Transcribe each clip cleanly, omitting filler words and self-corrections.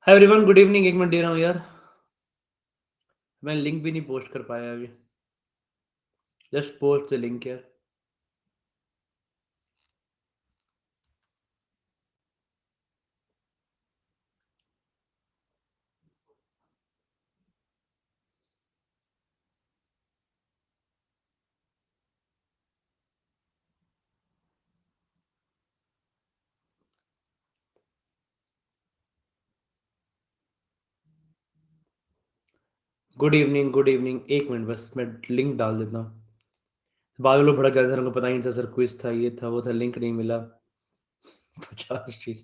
Hi everyone, good evening. एक minute दे रहा हूँ यार, मैं लिंक भी नहीं पोस्ट कर पाया अभी। जस्ट पोस्ट द लिंक यार। Good evening, good evening. एक मिनट बस, मैं लिंक डाल देता हूँ। बाद में लोग भड़क जाते हैं, उनको पता ही नहीं था सर, क्विज था, ये था, वो था, लिंक नहीं मिला। 50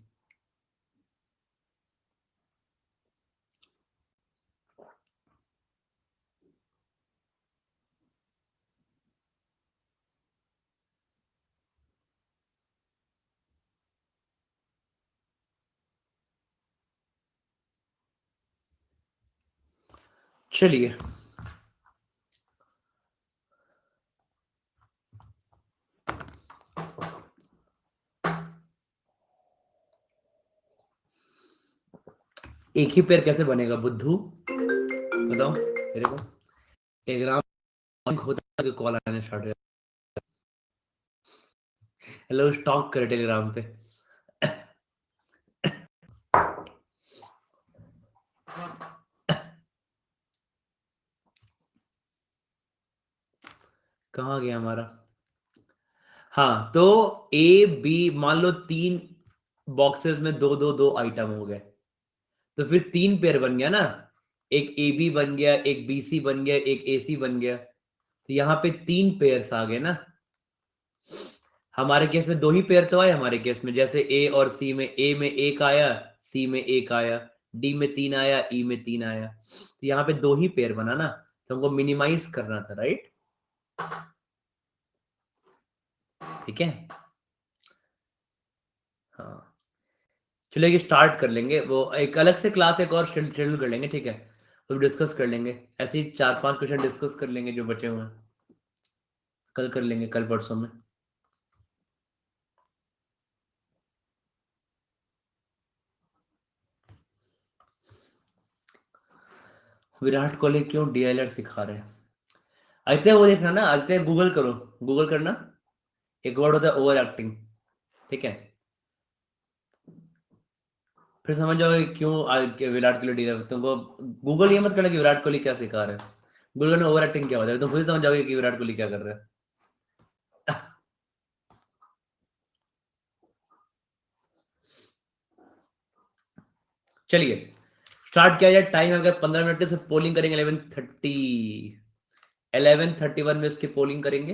चलिए, एक ही पेयर कैसे बनेगा बुद्धू, बताओ मेरे को। टेलीग्राम लिंक होता है, कॉल आने स्टार्ट हो। हेलो, स्टॉक करे टेलीग्राम पे। कहाँ गया हमारा? हाँ, तो ए बी, मान लो तीन बॉक्सेस में दो दो दो आइटम हो गए, तो फिर तीन पेयर बन गया ना। एक ए बी बन गया, एक बी सी बन गया, एक ए सी बन गया, तो यहाँ पे तीन पेयर्स आ गए ना। हमारे केस में दो ही पेयर तो आए हमारे केस में, जैसे ए और सी में, ए में एक आया, सी में एक आया, डी में तीन आया, ई में तीन आया, तो यहाँ पे दो ही पेयर बना ना, तो हमको मिनिमाइज करना था, राइट? ठीक है, हाँ। चलिए स्टार्ट कर लेंगे, वो एक अलग से क्लास एक और शेड्यूल कर लेंगे, ठीक है? तो डिस्कस कर लेंगे, ऐसे ही चार पांच क्वेश्चन डिस्कस कर लेंगे जो बचे हुए हैं, कल कर लेंगे, कल परसों में। विराट कोहली क्यों डीएलएड सिखा रहे हैं? आदित्य वो देखना ना, आदित्य गूगल करो, गूगल करना। एक वर्ड होता है ओवर एक्टिंग, ठीक है? फिर समझ जाओगे क्यों विराट कोहली डीएलएड। तुमको गूगल ये मत करना कि विराट कोहली क्या सिखा रहे हैं, गूगल में ओवर एक्टिंग क्या होता है, तुम खुद ही समझ जाओगे कि विराट कोहली क्या कर रहे हैं। चलिए स्टार्ट किया जाए। टाइम अगर 15 मिनट से पोलिंग करेंगे 11:31 में इसकी पोलिंग करेंगे।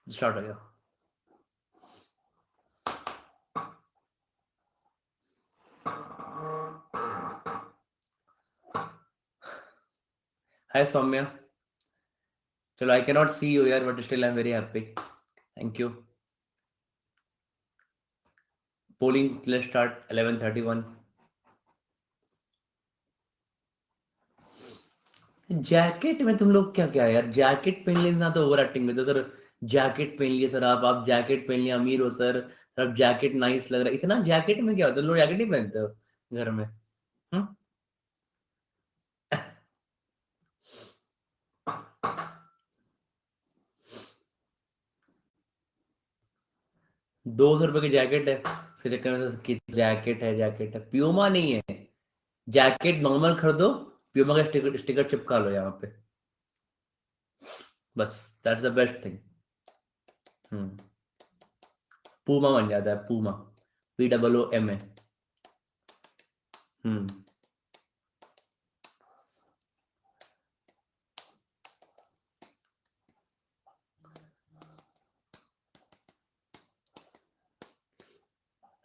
स्टार्ट हो गया। हाय सौम्या, चलो I can not see you यार, but still I am very happy, thank you. Polling let's start 11:31। Jacket में तुम लोग क्या क्या यार, जैकेट पहन लेना तो ओवर एक्टिंग में तो सर। जैकेट पहन लिए सर, आप जैकेट पहन लिए, अमीर हो सर। सर आप जैकेट नाइस लग रहा है, इतना जैकेट में क्या होता है? लोग जैकेट नहीं पहनते हो घर में? हम्म? 200 रुपए की जैकेट है, उसके चक्कर में जैकेट है, जैकेट है, प्यूमा नहीं है। जैकेट नॉर्मल खरीदो, प्यूमा का स्टिकर स्टिकर चिपका लो यहाँ पे, बस। That's the best thing. Hmm, Puma बन जाता है, पूमा, POOMA। हम्म,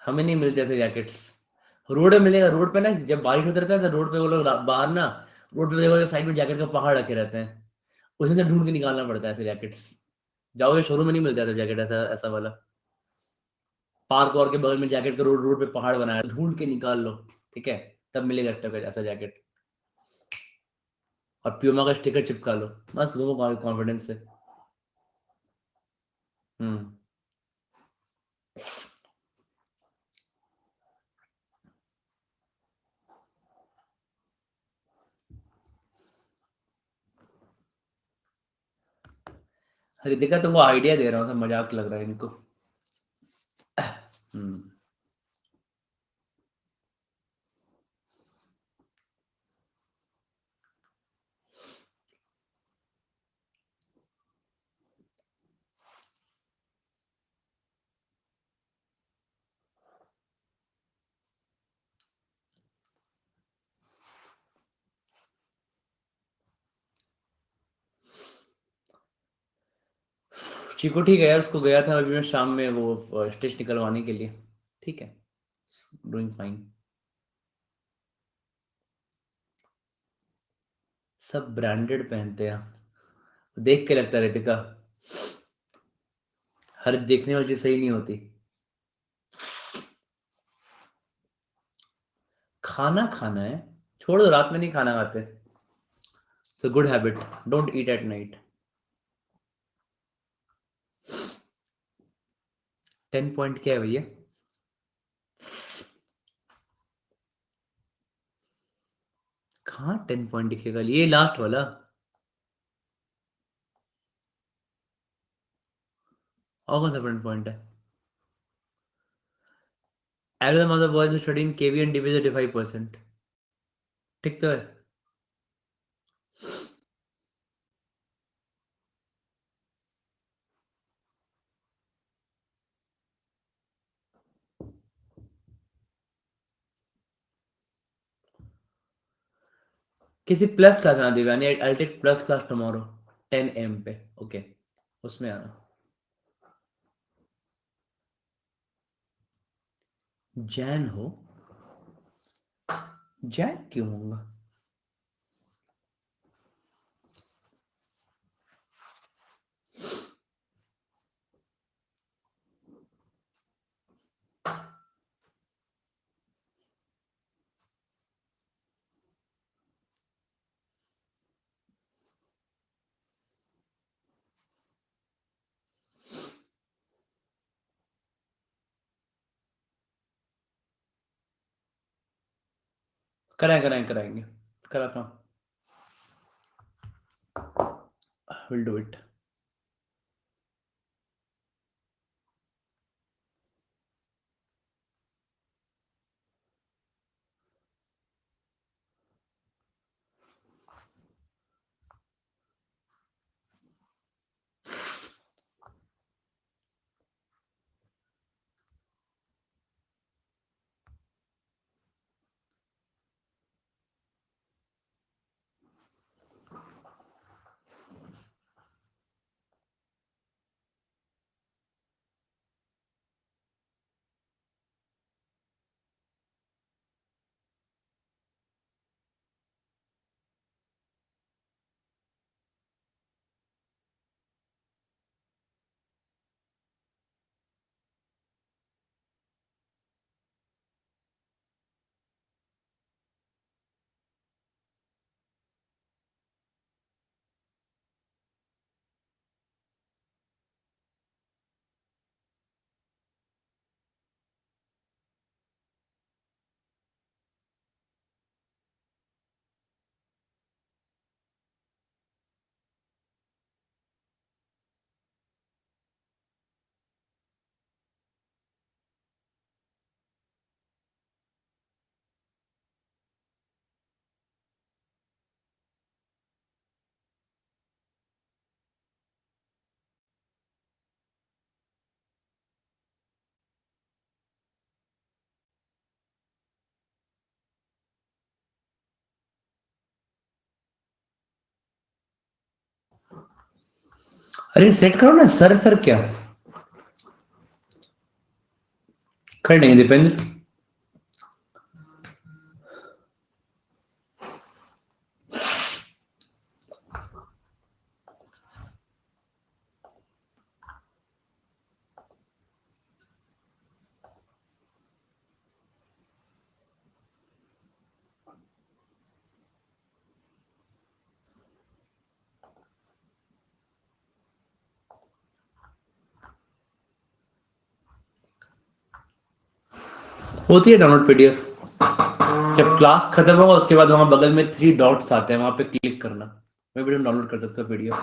हमें नहीं मिलते ऐसे जैकेट्स। रोड में मिलेगा, रोड पे ना, जब बारिश होता रहता है तो रोड पे वो लोग बाहर ना, रोड पे देखो साइड में जैकेट का पहाड़ रखे रहते हैं, उसमें से ढूंढ के निकालना पड़ता है ऐसे जैकेट्स। जाओगे शोरूम में नहीं मिलता है जैकेट ऐसा ऐसा वाला। पार्क और के बगल में जैकेट का रोड रोड पे पहाड़ बनाया, ढूंढ के निकाल लो, ठीक है? तब मिलेगा ऐसा जैकेट। और प्यूमा का स्टिकर चिपका लो, बस घूमो कॉन्फिडेंस से। हम्म, रितिका तो वो आइडिया दे रहा हूँ, सब मजाक लग रहा है इनको। चीकू ठीक है यार, उसको गया था अभी मैं शाम में वो स्टिच निकलवाने के लिए, ठीक है, डूइंग फाइन। सब ब्रांडेड पहनते हैं, देख के लगता है रितिका, हर देखने वाली चीज सही नहीं होती। खाना खाना है, छोड़ दो, रात में नहीं खाना खाते, it's a good habit, don't eat at night. 10 point क्या है भैया? कहाँ 10 पॉइंट दिखेगा, ये लास्ट वाला? और कौन सा 10 पॉइंट है? Algorithm of the boys who study in KV and DB is 85%, ठीक तो है। किसी प्लस क्लास आना Divyani, I take plus class tomorrow 10 AM पे, ओके, उसमें आना। जैन हो? जैन क्यों होगा? कराएंगे, कराता हूँ, विल डू इट। अरे सेट करो ना, सर क्या कर देंगे दीपेंद्र। होती है डाउनलोड पीडीएफ, जब क्लास खत्म होगा उसके बाद वहां बगल में 3 डॉट्स आते हैं, वहां पे क्लिक करना, मैं वीडियो डाउनलोड कर सकता हूँ पीडीएफ।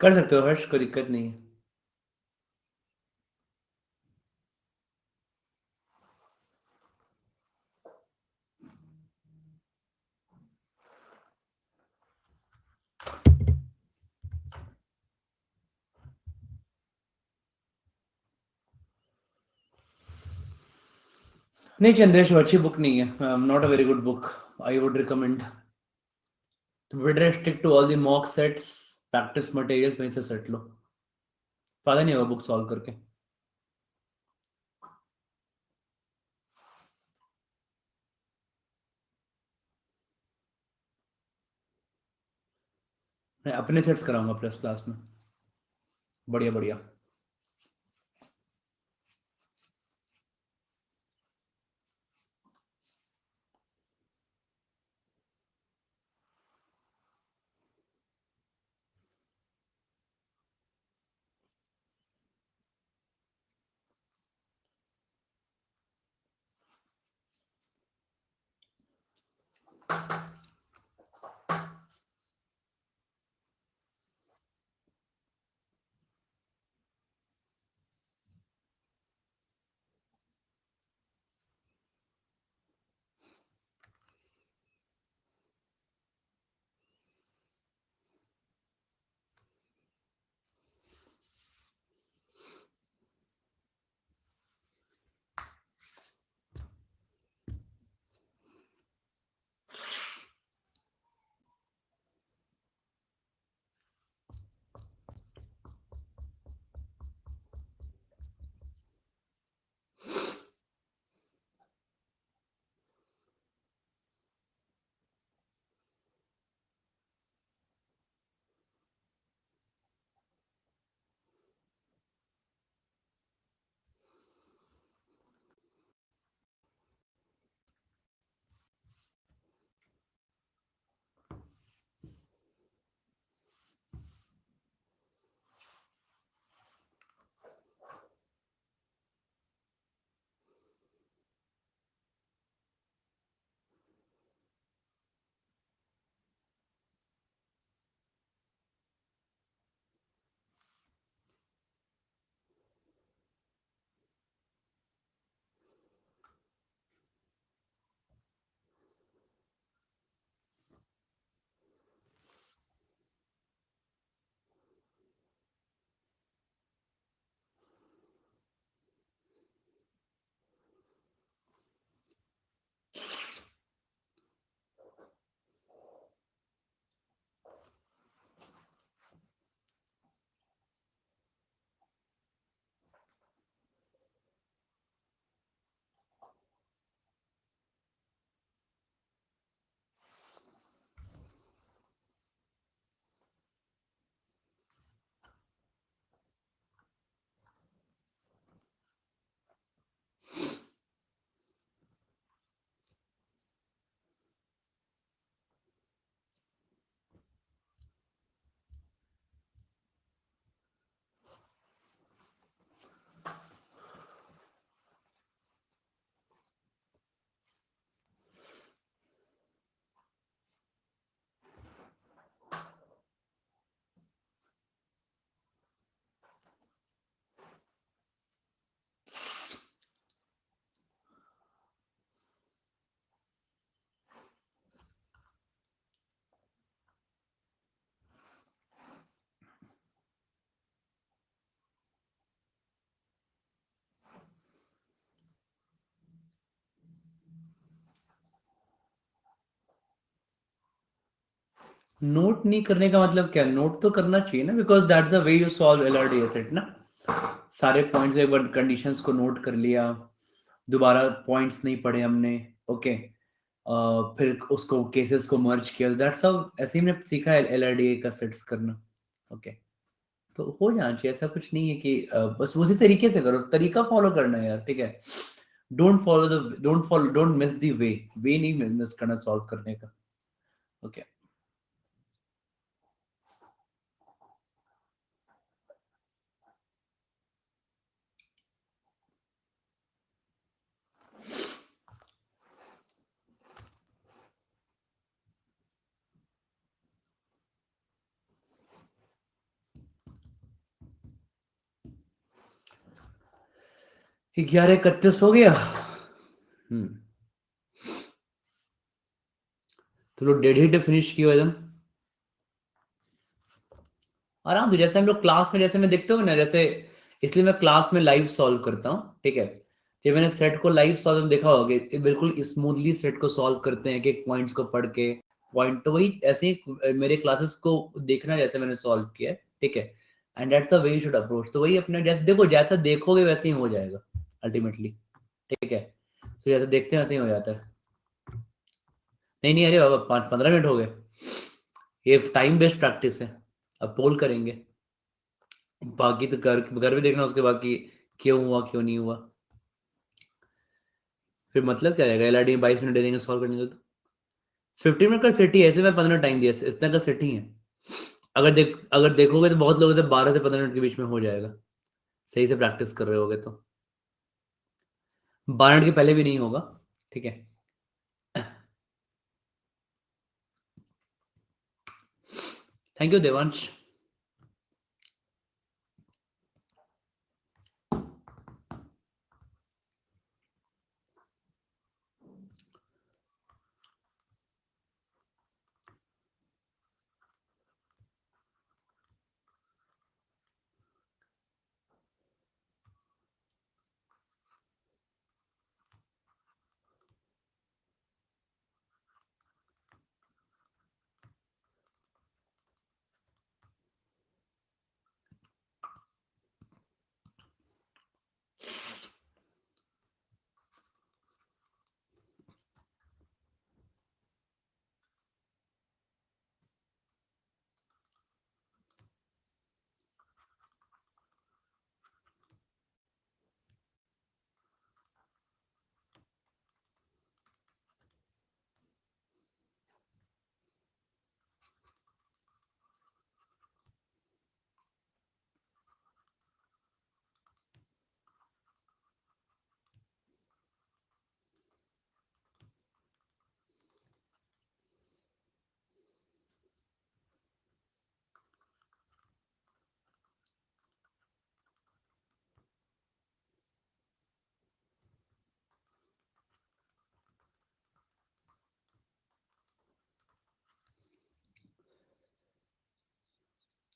कर सकते हो हर्ष, कोई दिक्कत नहीं है। नहीं चंद्रेश, वो अच्छी बुक नहीं है, not a very good book. I would recommend better stick to all the mock sets, practice materials वहीं से सेट लो, फायदा नहीं होगा बुक सॉल्व करके। मैं अपने सेट्स कराऊंगा प्लस क्लास में, बढ़िया बढ़िया। नोट नहीं करने का मतलब क्या, नोट तो करना चाहिए ना, because that's the way you solve LRDA set ना। सारे पॉइंट्स एक बार कंडीशंस को नोट कर लिया, दोबारा पॉइंट्स नहीं पढ़े हमने, ओके, फिर उसको केसेस को मर्ज किया, दैट्स हाउ, ऐसे ही हमने सीखा है एलआरडीए का सेट्स करना, ओके। तो हो जाना चाहिए, ऐसा कुछ नहीं है कि बस उसी तरीके से करो, तरीका फॉलो करना है यार, ठीक है। डोंट मिस द वे नहीं मिस करना सॉल्व करने का, ओके। 11:31 हो गया। तो लोग 1:30 फिनिश किया एकदम आराम से, जैसे हम लोग क्लास में जैसे मैं देखते हो ना, जैसे इसलिए मैं क्लास में लाइव सॉल्व करता हूँ, ठीक है। जब मैंने सेट को लाइव सॉल्व में देखा होगा कि बिल्कुल स्मूथली सेट को सॉल्व करते हैं कि पॉइंट्स को पढ़ के पॉइंट, तो वही ऐसे ही मेरे क्लासेस को देखना जैसे मैंने सॉल्व किया है, ठीक है। And that's the way you should approach. तो वही अपने जैसे देखो, जैसा देखोगे वैसे ही हो जाएगा अल्टीमेटली, ठीक है। तो जैसे देखते हैं वैसे ही हो जाता है। नहीं नहीं, अरे बाबा 5-15 मिनट हो गए, ये टाइम बेस्ड प्रैक्टिस है। अब पोल करेंगे, बाकी तो घर घर में देखना उसके बाद कि क्यों हुआ क्यों नहीं हुआ। फिर मतलब क्या रहेगा, एलआरडी 22 मिनट दे देंगे सॉल्व करने के लिए तो। 15 मिनट का सेट ही है, ऐसे मैं 15 टाइम दिया, इतना का सेट ही है। अगर देखोगे तो बहुत लोगों से 12 से 15 मिनट के बीच में हो जाएगा, सही से प्रैक्टिस कर रहे होगे तो। 12 मिनट के पहले भी नहीं होगा, ठीक है। Thank you Devansh.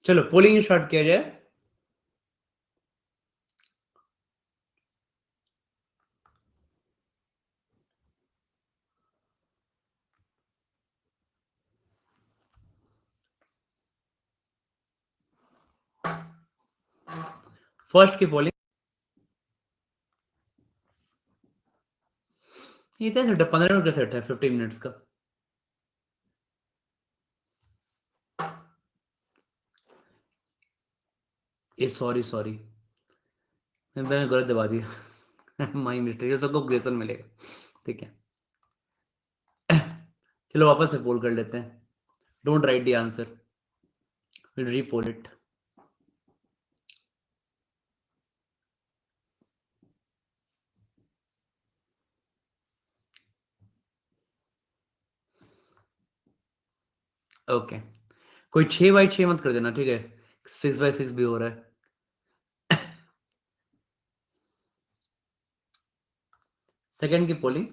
चलो पोलिंग स्टार्ट किया जाए। फर्स्ट की पोलिंग ये क्या सेट है, 15 मिनट का सेट है, 15 मिनट्स का। ए सॉरी सॉरी, मैंने गलत दबा दिया। माई मिस्टेक, सबको ग्रेसन मिलेगा, ठीक है। चलो वापस से पोल कर लेते हैं। Don't write the answer, will repoll it. Okay, कोई 6x6 मत कर देना, ठीक है। 6x6 भी हो रहा है। सेकंड की पोलिंग।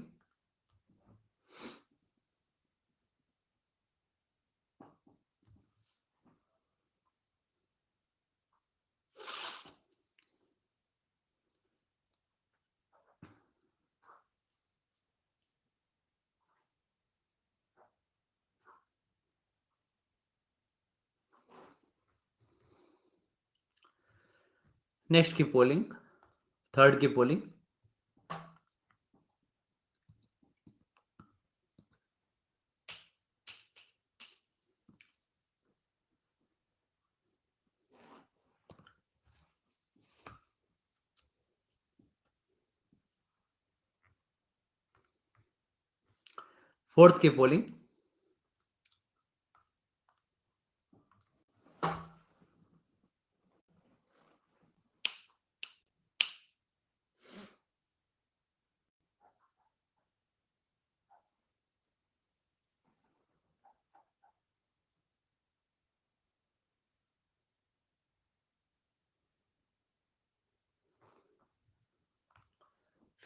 नेक्स्ट की पोलिंग, थर्ड की पोलिंग। फोर्थ की पोलिंग।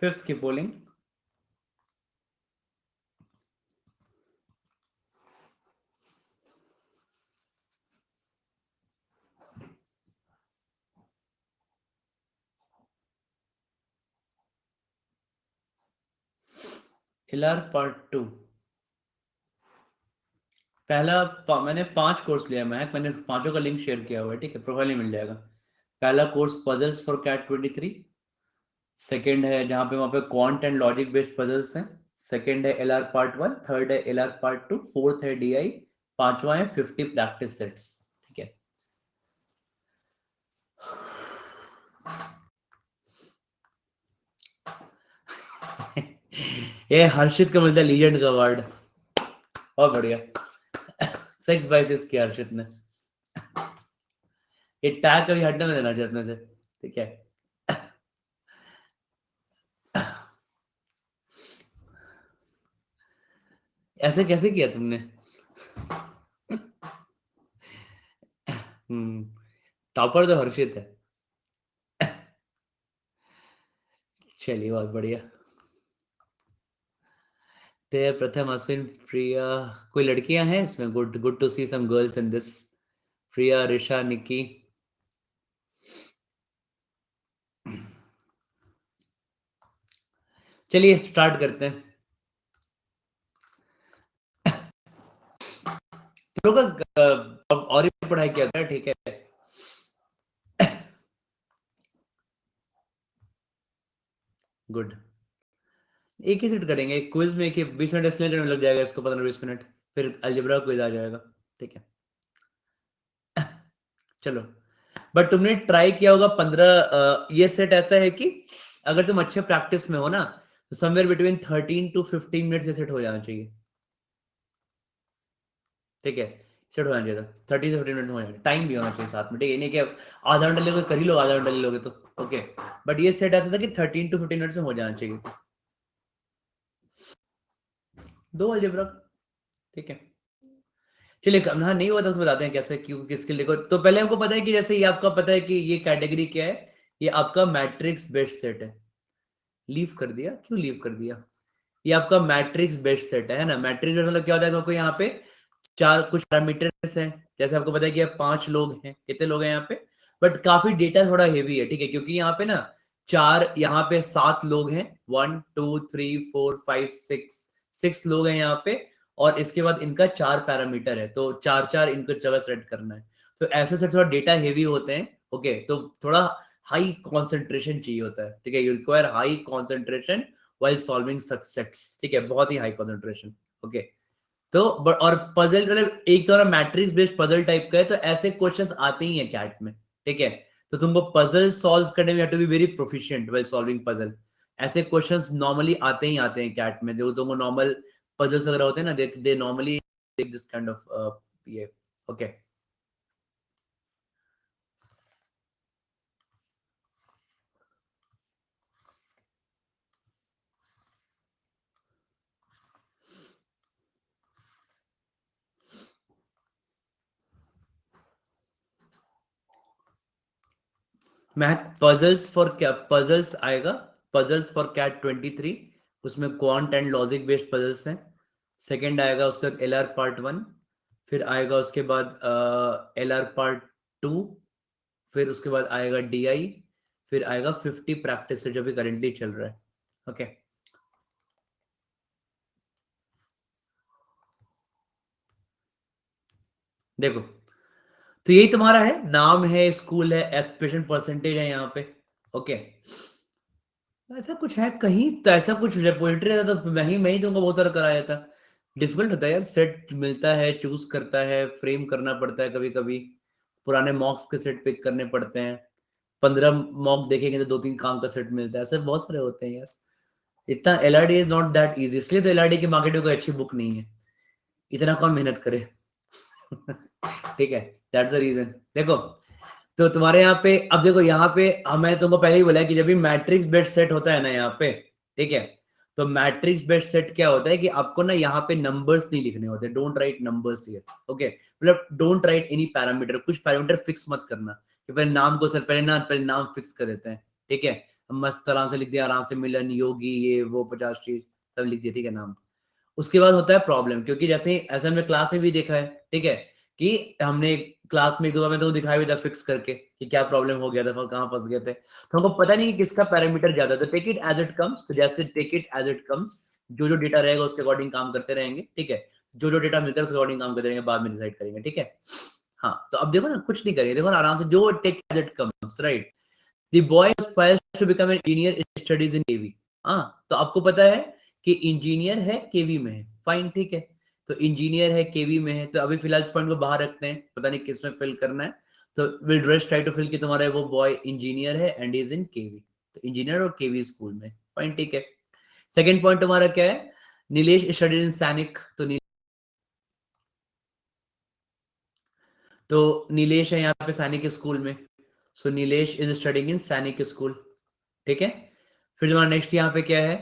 फिफ्थ की पोलिंग। LR पार्ट 2 पहला मैंने 5 कोर्स लिया महक, मैंने पांचों का लिंक शेयर किया हुआ है, ठीक है, प्रोफाइल में मिल जाएगा। पहला course puzzles for CAT 23, second है जहां पे वहां पे quant and logic based puzzles हैं, सेकेंड है LR पार्ट 1, थर्ड है LR पार्ट 2, फोर्थ है DI, पांचवा है 50 प्रैक्टिस सेट्स, ठीक है। ये हर्षित को मिलता है लीजेंड का अवार्ड, बहुत बढ़िया। 6/6 किया हर्षित ने, ये टैग कभी हटने में देना चाहिए अपने से, ठीक है। ऐसे कैसे किया तुमने? टॉपर तो हर्षित है। चलिए बहुत बढ़िया। ते प्रथम अश्विन प्रिया, कोई लड़कियां हैं इसमें? Good good to see some girls in this. Priya, Risha, Nikki. चलिए स्टार्ट करते हैं। लोग और ही पढ़ाई किया था, ठीक है। गुड। एक ही सेट करेंगे क्विज में, कि 20 मिनट एक्सप्लेन करने में लग जाएगा इसको, 15-20 मिनट, फिर अलजेब्रा क्विज आ जाएगा, ठीक है। चलो, बट तुमने ट्राई किया होगा 15, ये सेट ऐसा है कि अगर तुम अच्छे प्रैक्टिस में हो ना, तो समवेयर बिटवीन 13 to 15 मिनट से सेट हो जाना चाहिए, ठीक है। सेट हो जाना चाहिए, 30 से 15 मिनट में हो जाना, टाइम भी होना चाहिए साथ में, ठीक है, नहीं कि आधा घंटा लोगे कर ही लो, आधा घंटा ले लोगे तो ओके। बट ये सेट ऐसा था कि 13 to 15 मिनट में हो जाना चाहिए, 2 अलजेब्रा, ठीक है। चलिए, हाँ नहीं हुआ तो उसमें बताते हैं कैसे, क्यों, किसके लिए। तो पहले हमको पता है कि जैसे ये आपका पता है कि ये कैटेगरी क्या है, ये आपका मैट्रिक्स बेस्ड सेट है। लीव कर दिया, क्यों लीव कर दिया? ये आपका मैट्रिक्स बेस्ड सेट है ना। मैट्रिक्स बेस्ड मतलब क्या होता है, आपको यहाँ पे चार कुछ पैरामीटर्स हैं, जैसे आपको पता है कि 5 लोग हैं, कितने लोग हैं यहाँ पे, बट काफी डेटा थोड़ा हेवी है, ठीक है, क्योंकि यहाँ पे ना यहाँ पे 7 लोग हैं, 1 2 3 4 5 6 लोग हैं यहाँ पे, और इसके बाद इनका 4 पैरामीटर है, तो 4 इनको जगह सेट करना है। तो ऐसे से थोड़ा डेटा हेवी होते हैं, ओके, तो थोड़ा हाई कॉन्सेंट्रेशन चाहिए होता है, ठीक है, you require high concentration while solving such sets, ठीक है, बहुत ही हाई कंसंट्रेशन, ओके। तो और पजल मतलब एक तो मैट्रिक्स बेस्ड पजल टाइप का है, तो ऐसे क्वेश्चंस आते ही हैं कैट में, ठीक है। तो तुमको पजल सॉल्व करने में have to be very proficient while solving puzzle. ऐसे क्वेश्चंस नॉर्मली आते ही आते हैं कैट में, जो तुमको नॉर्मल पजल्स वगैरह होते हैं ना, they normally take this kind of ये, ओके। मैथ पजल्स फॉर क्या, पजल्स आएगा, पजल्स फॉर कैट 23, उसमें quant and logic based puzzles हैं। सेकंड आएगा उसका LR पार्ट 1, फिर आएगा उसके बाद LR पार्ट 2, फिर उसके बाद आएगा DI, फिर आएगा 50 प्रैक्टिस जो भी करेंटली चल रहा है, ओके। देखो, तो यही तुम्हारा है, नाम है, स्कूल है, एस्पिरेशन परसेंटेज है यहाँ पे, ओके। ऐसा कुछ है कहीं तो, ऐसा कुछ रेपोजिटरी रहता तो मैं ही तुमको बहुत सारा कराया था। डिफिकल्ट होता है यार, सेट मिलता है, चूज करता है, फ्रेम करना पड़ता है, कभी कभी पुराने मॉक्स के सेट पिक करने पड़ते हैं, 15 मॉक देखेंगे तो 2-3 काम का सेट मिलता है, ऐसे बहुत सारे होते हैं यार। इतना LRD is not that easy, इसलिए तो LRD की मार्केट में कोई अच्छी बुक नहीं है, इतना कौन मेहनत करे। ठीक है, दैट्स द रीजन। देखो, तो तुम्हारे यहाँ पे अब देखो, यहाँ पे मैं तुमको पहले ही बोला है कि जब भी मैट्रिक्स बेस्ड सेट होता है ना यहाँ पे, ठीक है, तो मैट्रिक्स बेस्ड सेट क्या होता है कि आपको ना यहाँ पे नंबर्स नहीं लिखने होते, don't write numbers here, okay, मतलब डोंट राइट एनी पैरामीटर, कुछ पैरामीटर फिक्स मत करना कि पहले नाम को सर पहले नाम फिक्स कर देते हैं, ठीक है। मस्त आराम से लिख दिया, आराम से मिलन, योगी, ये वो 50 चीज सब लिख दिया, ठीक है नाम। उसके बाद होता है प्रॉब्लम, क्योंकि जैसे ऐसा हमने क्लास में भी देखा है, ठीक है, कि हमने क्लास में एक दो बार में तो दिखाया भी था फिक्स करके कि क्या प्रॉब्लम हो गया था, कहाँ फंस गए थे, तो हमको पता नहीं कि किसका पैरामीटर ज्यादा है, तो take it as it comes. तो जैसे take it as it comes, जो जो डेटा रहेगा उसके अकॉर्डिंग काम करते रहेंगे, ठीक है, जो जो डेटा मिलता है उसके अकॉर्डिंग काम करते रहेंगे, बाद में डिसाइड करेंगे, ठीक है। हाँ, तो अब देखो ना, कुछ नहीं करेंगे, देखो ना आराम से, जो take as it comes, right. The boy aspires to become an engineer, studies in KV। हाँ, तो आपको पता है कि इंजीनियर है, केवी में है, फाइन, ठीक है। तो इंजीनियर है, केवी में है, तो अभी फिलहाल इस पॉइंट को बाहर रखते हैं, पता नहीं किस में फिल करना है। तो will just try to fill कि तुम्हारा वो बॉय इंजीनियर है एंड इज इन केवी, तो इंजीनियर और केवी स्कूल में, फाइन, ठीक है। सेकंड पॉइंट तुम्हारा क्या है, नीलेश स्टडीज इन सैनिक, तो नीलेश है यहाँ पे सैनिक स्कूल में, सो नीलेश इज स्टडिंग इन सैनिक स्कूल, ठीक है। फिर तुम्हारा नेक्स्ट यहाँ पे क्या है,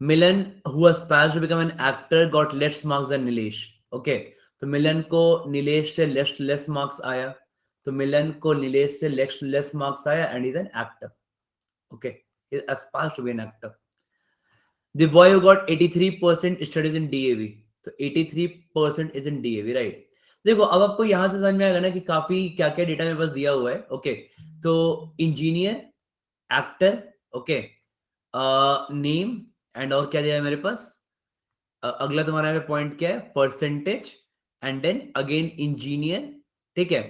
Milan who aspires to become an actor got less marks than Nilesh, okay. तो मिलन को नीलेश से लेस मार्क्स आया, तो मिलन को नीलेश से लेस मार्क्स आया and is an actor, okay, he aspires to be an actor। The boy who got 83% studies in DAV, तो 83% is in DAV, right. देखो अब आपको यहां से समझ में आएगा ना कि काफी क्या क्या डेटा मेरे पास दिया हुआ है, ओके। तो engineer, actor, okay, name and और क्या दिया है मेरे पास, अगला तुम्हारा यहाँ पे पॉइंट क्या है, percentage, and then again engineer, ठीक है।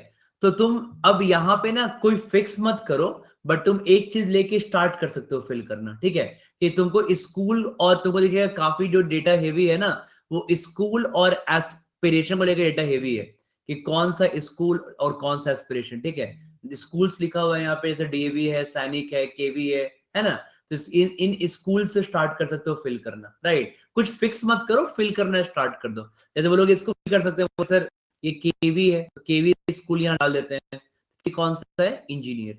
तो तुम अब यहाँ पे ना कोई फिक्स मत करो, बट तुम एक चीज लेके स्टार्ट कर सकते हो फिल करना, ठीक है, कि तुमको स्कूल, और तुमको देखिएगा काफी जो डेटा हेवी है ना, वो स्कूल और एस्पिरेशन को लेकर डेटा हेवी है, कि कौन सा स्कूल और कौन सा एस्पिरेशन, ठीक है। स्कूल्स लिखा हुआ है यहाँ पे, जैसे डीएवी है, सैनिक है, केवी है ना। तो इन इन स्कूल से स्टार्ट कर सकते हो फिल करना, राइट। कुछ फिक्स मत करो, फिल करना स्टार्ट कर दो। जैसे वो लोग इसको फिल कर सकते हो, सर ये केवी है, केवी स्कूल यहाँ डाल देते हैं, कि कौन सा है, इंजीनियर,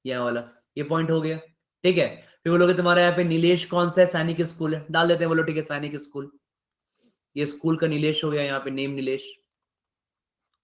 ये वाला, ये पॉइंट हो गया, ठीक है। फिर वो लोग तुम्हारा यहाँ पे नीलेश कौन सा है, सैनिक स्कूल है, डाल देते हैं, बोलो ठीक है सैनिक स्कूल, ये स्कूल का नीलेश हो गया, यहाँ पे नेम नीलेश,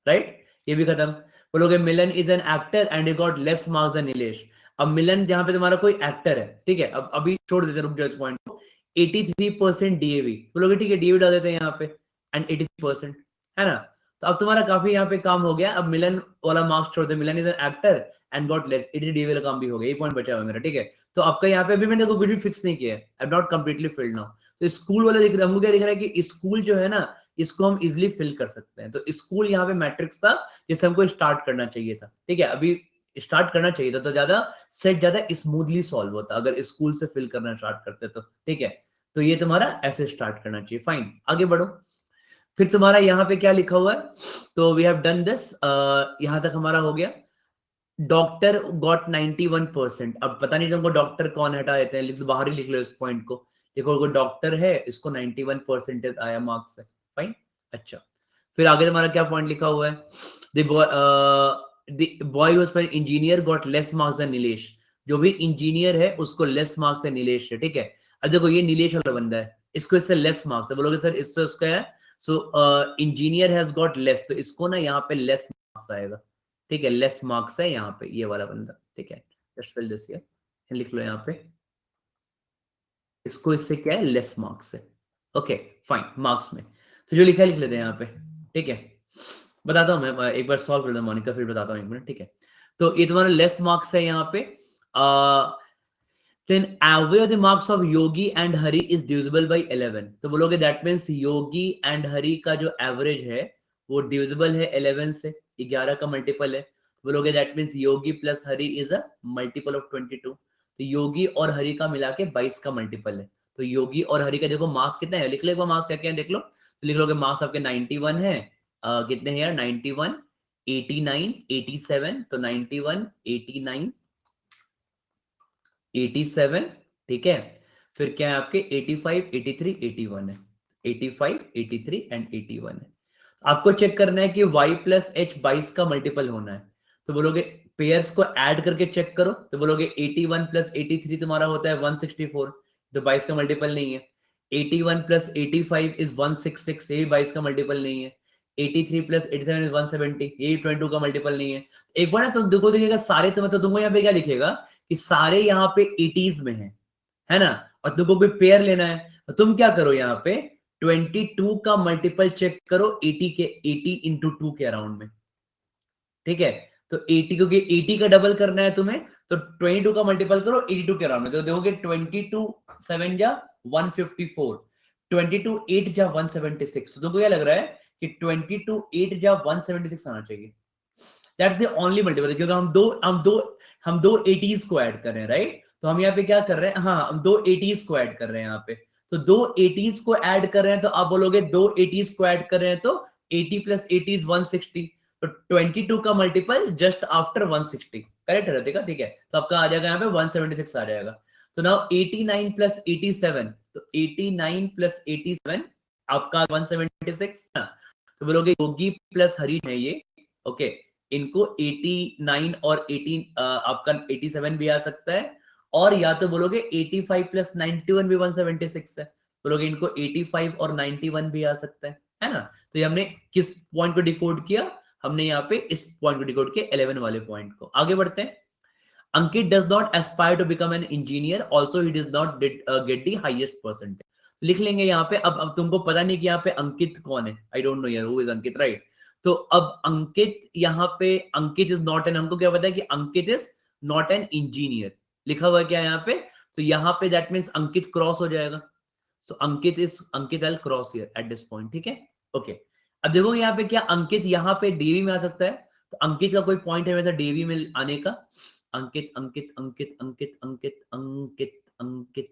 राइट, ये भी खत्म। बोलोगे Milan is an actor and he got less marks than Nilesh. अब मिलन जहां पे तुम्हारा कोई एक्टर है, ठीक है, अब अभी छोड़ देते, रुक जाओ इस पॉइंट को। 83% डीएवी, बोलोगे ठीक है डीएवी डाल देते हैं यहाँ पे, एंड 83%, है ना। तो अब तुम्हारा काफी यहाँ पे काम हो गया, अब मिलन वाला मार्क्स छोड़ दे, Milan is an actor and got less, 80 DAV वाला काम भी हो गया, ये पॉइंट बचा हुआ मेरा, ठीक है। तो आपका यहाँ पे अभी मैंने कुछ भी फिक्स नहीं किया है, I am not completely filled now. तो स्कूल वाला दिख रहा है, हमको क्या दिख रहा है कि स्कूल जो है ना, इसको हम इजिली फिल कर सकते हैं। तो स्कूल यहाँ पे मैट्रिक्स था जिससे हमको स्टार्ट करना चाहिए था, ठीक है, अभी स्टार्ट करना चाहिए था, तो ज्यादा सेट ज्यादा स्मूथली सॉल्व होता अगर स्कूल से फिल करना स्टार्ट करते, तो ठीक है। तो ये तुम्हारा ऐसे स्टार्ट करना चाहिए, फाइन, आगे बढ़ो। फिर तुम्हारा यहाँ पे क्या लिखा हुआ है, तो वी हैव डन दिस, यहाँ तक हमारा हो गया। डॉक्टर गॉट 91%, अब पता नहीं तुमको डॉक्टर कौन हटा देते हैं, लिख लो, बाहर ही लिख लो इस पॉइंट को, देखो कोई डॉक्टर है, इसको 91% आया मार्क्स है, फाइन, अच्छा। फिर आगे तुम्हारा क्या पॉइंट लिखा हुआ है, the boy was for engineer got less marks than Nilesh, जो भी इंजीनियर है उसको लेस मार्क्स है नीलेश है, ठीक है। अब देखो ये नीलेश वाला बंदा है, इसको इससे लेस मार्क्स है, बोलोगे सर इससे उसका है, सो इंजीनियर हैज गॉट लेस, तो इसको ना यहाँ पे लेस मार्क्स आएगा, ठीक है, लेस मार्क्स है यहाँ पे ये वाला बंदा, ठीक है। जस्ट फिल दिस हियर, लिख लो यहाँ पे, इसको इससे क्या है, लेस मार्क्स है, ओके, फाइन, मार्क्स में। तो जो लिखा है लिख लेते हैं यहाँ पे, ठीक है। बताता हूँ मैं एक बार सॉल्व कर दो मोनिका, फिर बताता हूँ एक मिनट, ठीक है। तो ये तुम्हारा लेस मार्क्स है यहाँ पे, then average of the marks of yogi and hari is divisible by 11, तो बोलोगे that means Yogi and Hari का जो एवरेज है वो डिविजिबल है 11 से, 11 का मल्टीपल है, बोलोगे that means Yogi plus Hari is a multiple of 22, तो योगी और हरि का मिला के 22 का मल्टीपल है। तो योगी और हरि का देखो मार्क्स कितना है, लिख लो एक बार मार्क्स क्या क्या है देख लो, तो लिख लोगे मार्क्स आपके 91 है, कितने हैं यार, 91, 89, 87, तो 91, 89, 87, ठीक है। फिर क्या है आपके 85, 83, 81 है, 85, 83 एंड 81 है। आपको चेक करना है कि y प्लस एच 22 का मल्टीपल होना है, तो बोलोगे पेयर्स को ऐड करके चेक करो, तो बोलोगे 81 प्लस 83 तुम्हारा होता है 164, तो 22 का मल्टीपल नहीं है। 81 प्लस 85 इज 166, ये भी 22 का मल्टीपल नहीं है। 83 प्लस 87 इज 170, ये भी 22 का मल्टीपल नहीं है। एक बार ना तुम देखो, देखिएगा सारे, तो मतलब तुमको यहाँ पे क्या लिखेगा कि सारे यहाँ पे 80s में है ना, और तुमको कोई पेयर लेना है तो तुम क्या करो, यहाँ पे 22 का मल्टीपल चेक करो 80 इंटू 2 के अराउंड में, ठीक है। तो 80, क्योंकि 80 का डबल करना है तुम्हें, तो 22 का मल्टीपल करो 82 के अराउंड में, तो देखोगे 22 7 जा 154, 22 8 जा 176। तो तुमको क्या लग रहा है कि 22 8 जा 176 आना चाहिए। दैट्स द ओनली मल्टीपल, क्योंकि हम दो 80s को ऐड कर रहे हैं, राइट। तो हम यहाँ पे क्या कर रहे हैं, हाँ हम दो 80s को ऐड कर रहे हैं यहाँ पे, तो दो 80s को ऐड कर रहे हैं, तो आप बोलोगे दो 80s को ऐड कर रहे हैं तो 80 प्लस 80 इज 160, तो 22 का मल्टीपल जस्ट आफ्टर 160, करेक्ट रहेगा, ठीक है। तो आपका आ जाएगा यहाँ पे 176 आ जाएगा। तो नाउ 89 प्लस 87, तो 89 प्लस 87 आपका 176 ना। तो बोलोगे योगी प्लस हरी है ये, ओके, इनको 89 और 18 आपका 87 भी आ सकता है, और या तो बोलोगे 85 प्लस 91 भी 176 है, बोलोगे इनको 85 और 91 भी आ सकता है ना। तो ये हमने किस पॉइंट को डिकोड किया, हमने यहाँ पे इस पॉइंट को डिकोड किया 11 वाले पॉइंट को। आगे बढ़ते हैं। Ankit does not aspire to become an engineer, also he does not get the highest percentage. लिख लेंगे यहाँ पे। अब तुमको पता नहीं कि यहाँ पे अंकित कौन है, आई डोंट नो यार हु इज अंकित, राइट। तो अब अंकित यहाँ पे, अंकित इज नॉट एन, हमको क्या पता है कि अंकित इज नॉट एन इंजीनियर, लिखा हुआ क्या है यहाँ पे, तो यहाँ पे दैट मीन्स अंकित क्रॉस हो जाएगा। So Ankit is, Ankit I cross here at this point, ठीक है, ओके। अब देखो यहाँ पे क्या अंकित यहाँ पे डीवी में आ सकता है, तो अंकित का कोई पॉइंट है वैसा डीवी में आने का, अंकित अंकित अंकित अंकित अंकित अंकित अंकित,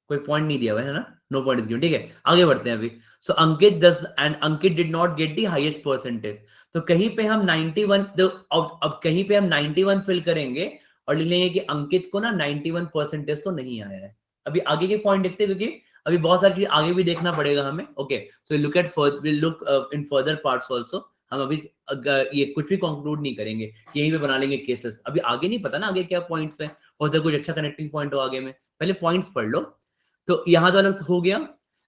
कोई पॉइंट नहीं दिया हुआ है ना, नो पॉइंट इज गिवन, ठीक है। आगे बढ़ते हैं अभी। So Ankit does and Ankit did not get the highest percentage, तो कहीं पे हम 91, तो अब कहीं पे हम 91 फिल करेंगे और लिख लेंगे कि अंकित को ना 91 परसेंटेज तो नहीं आया है। अभी आगे के पॉइंट देखते हैं, क्योंकि अभी बहुत सारी चीज आगे भी देखना पड़ेगा हमें, okay. So look at will look in further parts also. हम अभी ये कुछ भी कंक्लूड नहीं करेंगे, यहीं पे बना लेंगे केसेस, अभी आगे नहीं पता ना आगे क्या पॉइंट्स है, हो सकता है कुछ अच्छा कनेक्टिंग पॉइंट हो आगे में, पहले पॉइंट्स पढ़ लो। तो यहां तो अलग हो गया।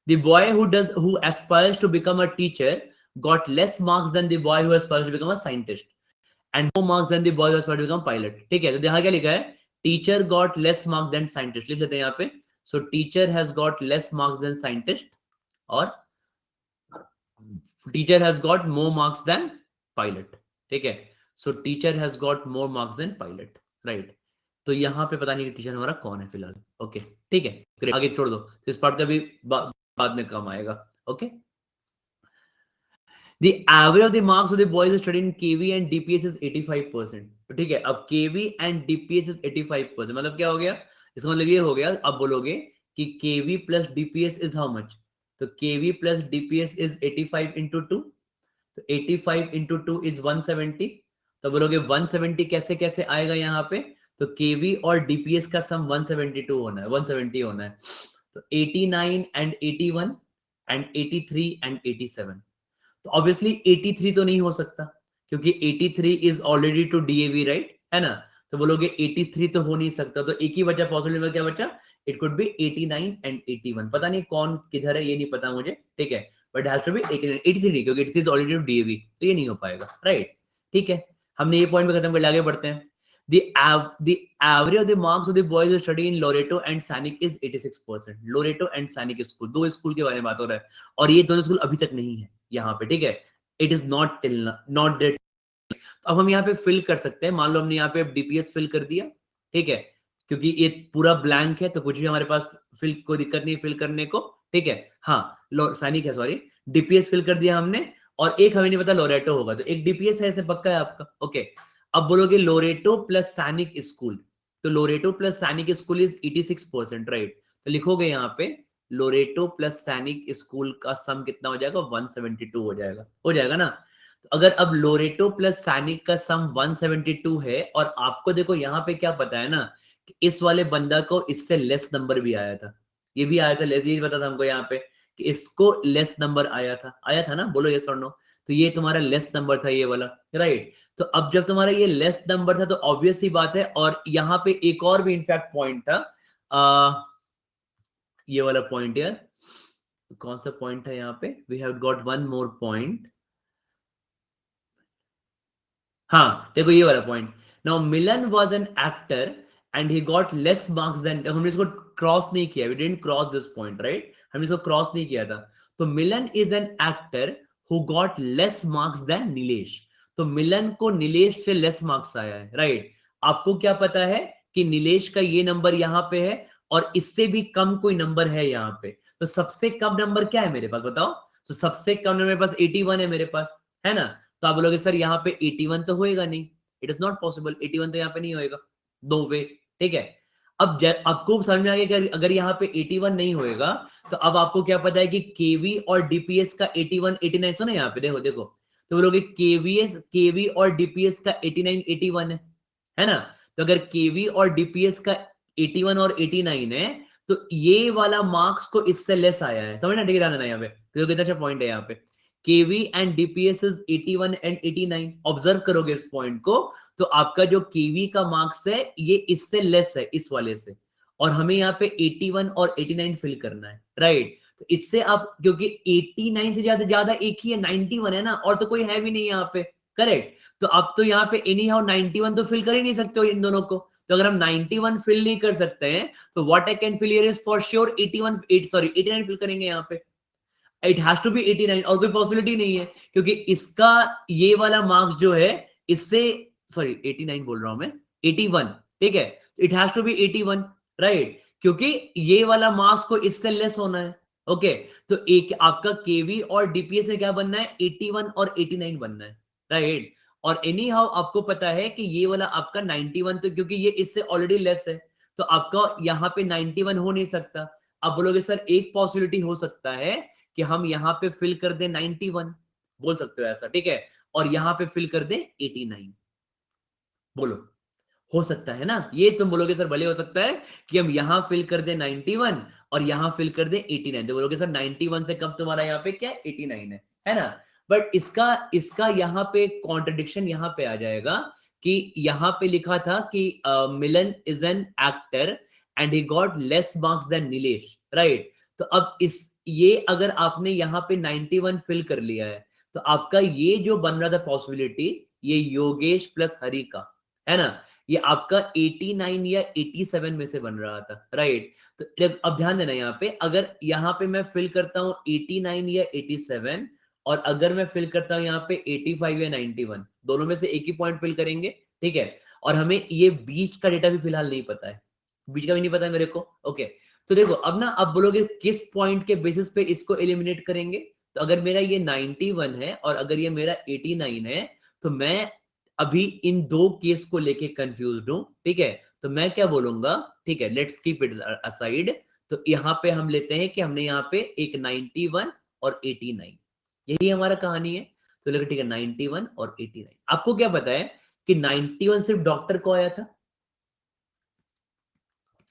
The boy who aspires to become a teacher got less marks than the boy who aspires to become a scientist and more marks than the boy who aspires to become pilot, ठीक है। तो देखा क्या लिखा है, teacher got less marks than scientist, लिख लेते हैं यहाँ पे। So teacher has got less marks than scientist, और teacher has got more marks than pilot, ठीक है। So teacher has got more marks than pilot, right. तो यहाँ पे पता नहीं कि टीचर हमारा कौन है फिलहाल, ओके, ठीक है, ग्रेट, आगे छोड़ दो, तो इस पार्ट का भी बाद में काम आएगा, okay. The average of the marks of the boys who study in KV and DPS is 85%, तो ठीक है। अब KV and DPS is 85%, मतलब क्या हो गया, इसका मतलब ये हो गया, अब बोलोगे कि KV plus DPS is how much, तो KV plus DPS is 85 into 2, तो 85 into 2 is 170, तो बोलोगे 170 कैसे कैसे आएगा यहाँ पे, तो केवी और डीपीएस का सम 172 होना है, 170 होना है, तो 89 एंड 81 एंड 83 एंड 87, तो ऑब्वियसली 83 तो नहीं हो सकता, क्योंकि 83 is already to DAV, right, है ना। तो बोलोगे 83 तो हो नहीं सकता, तो एक ही बचा पॉसिबिलिटी, क्या बचा, इट कुड बी 89 एंड 81, पता नहीं कौन किधर है ये नहीं पता मुझे, ठीक है, बट हैज टू बी 83, क्योंकि 83 इज ऑलरेडी टू डीएवी, तो ये नहीं हो पाएगा, राइट, ठीक है। हमने ये पॉइंट पे खत्म कर, आगे बढ़ते हैं। The average of the marks of the boys who study in Loreto and Sanic is 86%. Loreto and Sanic school, दो स्कूल के बारे में बात हो रहा है, और ये दोनों स्कूल अभी तक नहीं है यहाँ पे, ठीक है। It is not till not date. अब हम यहाँ पे फिल कर सकते हैं, मान लो हमने यहाँ पे डीपीएस फिल कर दिया, ठीक है, क्योंकि ये पूरा ब्लैंक है, तो कुछ भी हमारे पास फिल, कोई दिक्कत नहीं फिल करने को, ठीक है। हाँ, सैनिक है, सॉरी, डीपीएस फिल कर दिया हमने, और एक हमें नहीं पता लोरेटो होगा, तो एक डीपीएस है, ऐसे पक्का है आपका, ओके। अब बोलोगे लोरेटो प्लस सैनिक स्कूल, तो लोरेटो प्लस सैनिक स्कूल इज 86%, राइट। तो लिखोगे यहाँ पे लोरेटो प्लस सैनिक स्कूल का सम कितना हो जाएगा, 172 हो जाएगा ना। तो अगर अब लोरेटो प्लस सैनिक का सम 172 है, और आपको देखो यहाँ पे क्या पता है ना, कि इस वाले बंदा को इससे लेस नंबर भी आया था, ये भी आया था लेस, ये पता था हमको यहाँ पे कि इसको लेस नंबर आया था ना, बोलो यस और नो। तो ये तुम्हारा लेस नंबर था ये वाला, राइट। तो अब जब तुम्हारा ये लेस नंबर था, तो ऑब्वियस सी बात है, और यहाँ पे एक और भी इनफैक्ट पॉइंट था, ये वाला पॉइंट यार, कौन सा पॉइंट था यहाँ पे, we have got one more point, हाँ देखो ये वाला पॉइंट। Now Milan was an actor and he got less marks than, हमने इसको क्रॉस नहीं किया, we didn't cross this point, right, हमने इसको क्रॉस नहीं किया था। तो Milan is an actor who got less marks than Nilesh. तो मिलन को नीलेश से लेस मार्क्स आया है, राइट। आपको क्या पता है कि नीलेश का ये नंबर यहां पे है और इससे भी कम कोई नंबर है यहां पे, तो सबसे कम नंबर क्या है मेरे पास बताओ। तो सबसे कम नंबर मेरे पास 81 है मेरे पास, है ना। तो आप बोलोगे सर यहाँ पे 81 तो होएगा नहीं, इट इज नॉट पॉसिबल, 81 तो यहाँ पे नहीं होएगा, दो वे, ठीक है। अब आपको समझ में आ गया कि अगर यहाँ पे 81 नहीं होएगा, तो अब आपको क्या पता है कि केवी और डीपीएस का 81 89, सुनो यहाँ पे देखो देखो, तो बोलोगे केवी और डीपीएस का 89 81 है ना। तो अगर केवी और डीपीएस का 81 और 89 है, तो ये वाला मार्क्स को इससे लेस आया है, समझना, ठीक है ना यहाँ पे, तो कितना अच्छा पॉइंट है यहाँ पे। KV and DPS is 81 and 89, observe करोगे इस पॉइंट को, तो आपका जो केवी का मार्क्स है ये इससे लेस है इस वाले से, और हमें यहाँ पे 81 और 89 फिल करना है, राइट। तो इससे आप, क्योंकि 89 से ज्यादा ज्यादा एक ही है, 91 है ना, और तो कोई है भी नहीं यहाँ पे, करेक्ट। तो अब तो यहाँ पे एनी हाउ 91 तो फिल कर ही नहीं सकते हो इन दोनों को। तो अगर हम 91 फिल नहीं कर सकते हैं, तो what I can fill here is for sure 89 fill करेंगे यहाँ पे। इट हैज टू बी 89, और कोई पॉसिबिलिटी नहीं है, क्योंकि इसका ये वाला मार्क्स जो है इससे, सॉरी 89 बोल रहा हूं मैं, 81, ठीक है। It has to be 81, right, क्योंकि ये वाला मार्क्स को इससे लेस होना है, ओके। तो एक आपका केवी और डीपीएस से क्या बनना है, 81 और 89 बनना है, राइट। और एनी हाउ आपको पता है कि ये वाला आपका 91, तो क्योंकि ये इससे ऑलरेडी लेस है, तो आपका यहाँ पे 91 हो नहीं सकता। अब बोलोगे सर एक पॉसिबिलिटी हो सकता है कि हम यहां पे फिल कर दें 91, बोल सकते हो ऐसा, ठीक है, और यहां पे फिल कर दें 89, बोलो, हो सकता है ना। ये तुम बोलोगे सर भले हो सकता है कि हम यहां फिल कर दें 91 और यहां फिल कर दें 89, तो बोलोगे सर 91 से कम तुम्हारा यहाँ पे क्या 89 है ना। बट इसका इसका यहाँ पे कॉन्ट्रडिक्शन यहाँ पे आ जाएगा कि यहाँ पे लिखा था कि Milan is an actor and he got less marks than Nilesh, right. तो अब इस, ये अगर आपने यहाँ पे 91 फिल कर लिया है, तो आपका ये जो बन रहा था पॉसिबिलिटी, ये योगेश प्लस हरि का, है ना, ये आपका 89 या 87 में से बन रहा था, राइट। तो अब ध्यान देना यहाँ पे, अगर यहाँ पे मैं फिल करता हूँ 89 या 87, और अगर मैं फिल करता हूँ यहाँ पे 85 या 91, दोनों में से एक ही पॉइंट फिल करेंगे, ठीक है। और हमें ये बीच का डेटा भी फिलहाल नहीं पता है, बीच का भी नहीं पता है मेरे को, ओके। तो देखो अब ना, अब बोलोगे किस पॉइंट के बेसिस पे इसको एलिमिनेट करेंगे। तो अगर मेरा ये 91 है और अगर ये मेरा 89 है, तो मैं अभी इन दो केस को लेके कंफ्यूज्ड हूं, ठीक है। तो मैं क्या बोलूंगा, ठीक है, लेट्स कीप इट असाइड। तो यहाँ पे हम लेते हैं कि हमने यहाँ पे एक 91 और 89, यही हमारा कहानी है। तो लेकिन ठीक है, 91 और 89, आपको क्या पता है कि 91 सिर्फ डॉक्टर को आया था,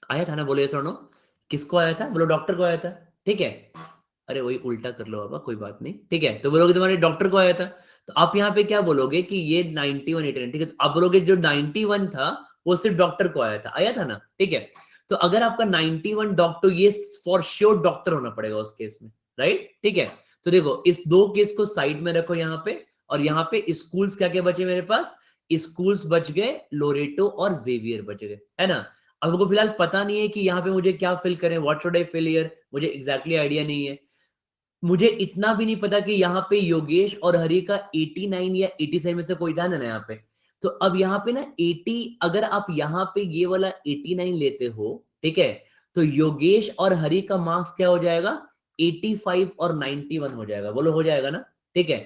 आया था ना, बोलो ये सुनो, किसको आया था, बोलो डॉक्टर को आया था, ठीक है। अरे वही उल्टा कर लो बाबा, कोई बात नहीं, ठीक है। तो बोलोगे तुम्हारे डॉक्टर को आया था, तो आप यहाँ पे क्या बोलोगे कि ये 91 89, ठीक है। तो आप बोलोगे जो 91 था वो सिर्फ डॉक्टर को आया था ना, ठीक है। तो अगर आपका 91 डॉक्टर, ये फॉर श्योर डॉक्टर होना पड़ेगा उस केस में, राइट, ठीक है। तो देखो इस दो केस को साइड में रखो यहाँ पे, और यहाँ पे स्कूल्स क्या क्या बचे मेरे पास, स्कूल्स बच गए, लोरेटो और जेवियर बच गए, है ना। अब मुझको फिलहाल पता नहीं है कि यहाँ पे मुझे क्या फिल करें, what should I fill here, मुझे एग्जैक्टली आइडिया नहीं है। मुझे इतना भी नहीं पता कि यहाँ पे योगेश और हरि का 89 या 87 में से कोई था ना यहाँ पे। तो अब यहाँ पे ना 80, अगर आप यहाँ पे ये वाला 89 लेते हो, ठीक है, तो योगेश और हरि का मार्क्स क्या हो जाएगा, 85 और 91 हो जाएगा, बोलो हो जाएगा ना, ठीक है।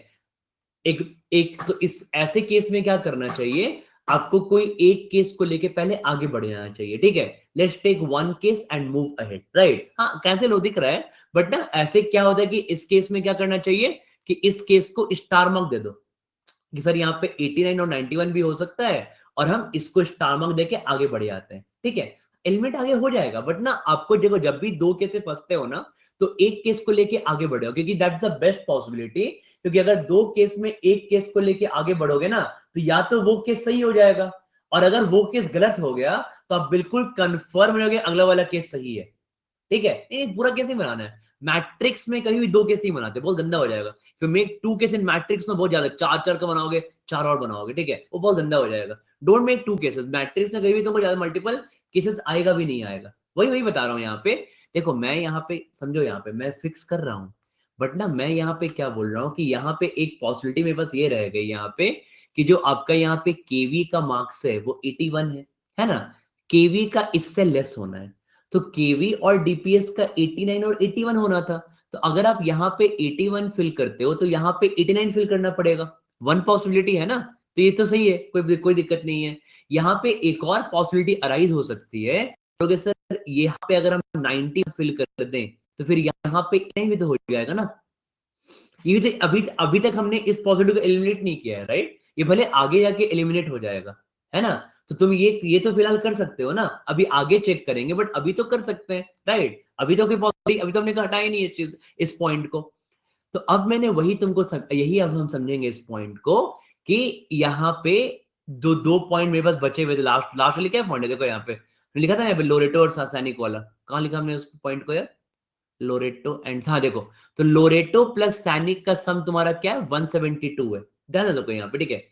एक एक तो इस ऐसे केस में क्या करना चाहिए, आपको कोई एक केस को लेके पहले आगे बढ़ जाना चाहिए, ठीक है। Let's take one case and move ahead, right. हाँ कैसे लो दिख रहा है, बट ना ऐसे क्या होता है कि इस केस में क्या करना चाहिए कि इस केस को स्टार मार्क दे दो कि सर यहाँ पे 89 और 91 भी हो सकता है, और हम इसको स्टार मार्क देके आगे बढ़ जाते हैं, ठीक है। एलिमेंट आगे हो जाएगा, बट ना आपको देखो जब भी दो केस में फंसते हो ना, तो एक केस को लेके आगे बढ़ो, क्योंकि दैट्स द बेस्ट पॉसिबिलिटी। क्योंकि अगर दो केस में एक केस को लेके आगे बढ़ोगे ना, तो या तो वो केस सही हो जाएगा, और अगर वो केस गलत हो गया तो आप बिल्कुल कंफर्म रहोगे अगला वाला केस सही है, ठीक है। नहीं पूरा केस ही बनाना है, मैट्रिक्स में कभी भी दो केस नहीं बनाते, बहुत गंदा हो जाएगा। फिर make two case in matrix में बहुत ज्यादा, चार चार का बनाओगे, चार और बनाओगे, ठीक है, वो बहुत गंदा हो जाएगा। Don't make two cases matrix में, कभी भी तुमको ज्यादा मल्टीपल केसेस आएगा भी नहीं आएगा। वही बता रहा हूँ यहाँ पे। देखो मैं यहाँ पे समझो, यहाँ पे मैं फिक्स कर रहा हूँ, बट ना मैं यहाँ पे क्या बोल रहा हूँ कि यहाँ पे एक पॉसिबिलिटी मेरे पास ये रह गई यहाँ पे कि जो आपका यहाँ पे केवी का मार्क्स है वो 81 है ना, केवी का इससे लेस होना है, तो केवी और डीपीएस का 89 और 81 होना था। तो अगर आप यहाँ पे 81 फिल करते हो तो यहाँ पे 89 फिल करना पड़ेगा, वन पॉसिबिलिटी है ना। तो ये तो सही है, कोई दिक्कत नहीं है। यहाँ पे एक और पॉसिबिलिटी अराइज हो सकती है, तो सर यहाँ पे अगर हम 90 फिल कर दें तो फिर यहाँ पे 89 भी तो हो जाएगा ना। ये तो अभी तक हमने इस पॉसिबिलिटी को एलिमिनेट नहीं किया है, राइट। ये भले आगे जाके एलिमिनेट हो जाएगा, है ना। तो तुम ये तो फिलहाल कर सकते हो ना, अभी आगे चेक करेंगे, बट अभी तो कर सकते हैं, राइट। अभी तो कोई पॉसिबिलिटी, अभी तो हमने हटाया नहीं है इस पॉइंट को। तो अब मैंने वही तुमको यही अब हम समझेंगे इस पॉइंट को कि यहाँ पे दो पॉइंट मेरे पास बचे हुए थे। लास्ट वाले क्या पॉइंट है, देखो यहाँ पे लिखा था यहाँ पे लोरेटो और सासानिक वाला, कहाँ लिखा हमने उस पॉइंट को यार, लोरेटो एंड, हाँ देखो, तो लोरेटो प्लस सैनिक का सम तुम्हारा क्या है, 172 है, ध्यान दो यहाँ पे, ठीक है।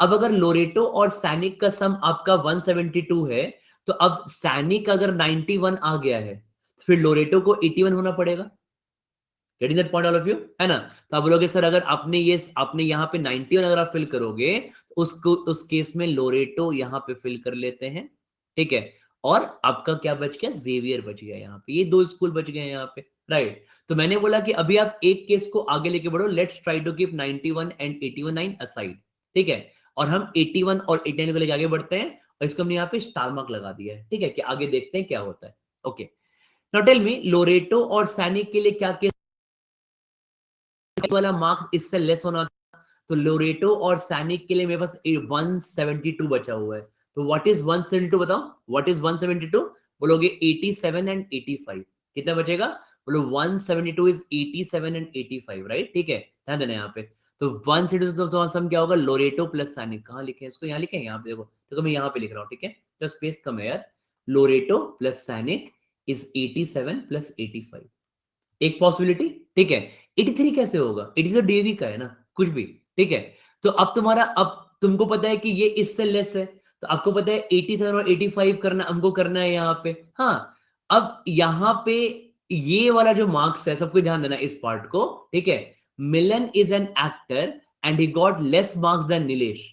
अब अगर लोरेटो और सैनिक का सम आपका 172 है, तो अब सैनिक अगर 91 आ गया है, फिर लोरेटो को 81 होना पड़ेगा। Getting that point all of you, है ना। तो आप बोलोगे सर अगर आपने यहाँ पे 91 अगर आप फिल करोगे तो उस केस में लोरेटो यहाँ पे फिल कर लेते हैं, ठीक है। और आपका क्या बच गया, जेवियर बच गया यहाँ पे, ये दो स्कूल बच गए यहाँ पे, राइट। तो मैंने बोला कि अभी आप एक केस को आगे लेके बढ़ो, let's try to keep 91 and 81 aside, ठीक है। और हम 81 और 89 को लेके आगे बढ़ते हैं, और इसको हमने यहाँ पे स्टार मार्क लगा दिया है, ठीक है, कि आगे देखते हैं क्या होता है। Okay, now tell me, Loreto और सैनिक के लिए क्या केस वाला मार्क्स इससे लेस होना था, तो लोरेटो और सैनिक के लिए मेरे पास 172 बचा हुआ है। तो व्हाट इज 172 बताओ, व्हाट इज 172, बोलोगे 87 एंड 85, कितना बचेगा, बोलो 172 इज 87 एंड 85, राइट, ठीक है, ध्यान देना यहाँ पे। तो 172 तो तुम्हारा सम क्या होगा, लोरेटो प्लस सैनिक, कहाँ लिखे इसको, यहाँ लिखे, यहाँ पे देखो, तो मैं यहाँ पे लिख रहा हूँ, ठीक है, तो स्पेस कम है यार, लोरेटो प्लस सैनिक इज 87 प्लस 85, एक पॉसिबिलिटी, ठीक है। 83 कैसे होगा, 83 तो डीवी का है ना, कुछ भी, ठीक है। तो अब तुम्हारा, अब तुमको पता है कि ये इससे लेस है, तो आपको पता है 87 और 85 करना हमको करना है यहाँ पे, हाँ। अब यहाँ पे ये वाला जो मार्क्स है, सबको ध्यान देना इस पार्ट को, ठीक है। Milan is an actor and he got less marks than Nilesh.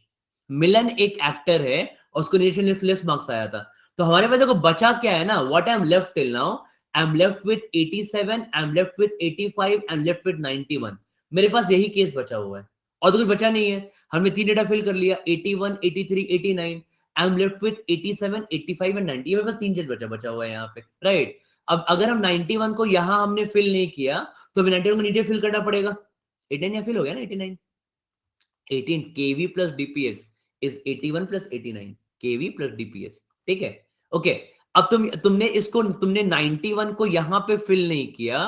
Milan एक एक्टर है और उसको नीलेश ने लेस मार्क्स आया था। तो हमारे पास देखो बचा क्या है ना, what I am left till now, I'm left with 87, I'm left with 85, I'm left with 91। मेरे पास यही केस बचा हुआ है और तो कुछ बचा नहीं है। हमने तीन डेटा फिल कर लिया, 81, 83, 89। I'm left with 87, 85 and 90। ये मेरे पास तीन चीज बचा हुआ है यहाँ पे, राइट। अब अगर हम 91 को यहाँ हमने फिल नहीं किया तो हमें 91 को नीचे फिल करना पड़ेगा। 89 यहाँ फिल हो गया ना, 89, 18 KV plus DPS is 81 plus 89, KV plus DPS, ठीक है, ओके। अब तुमने 91 को यहां पे फिल नहीं किया,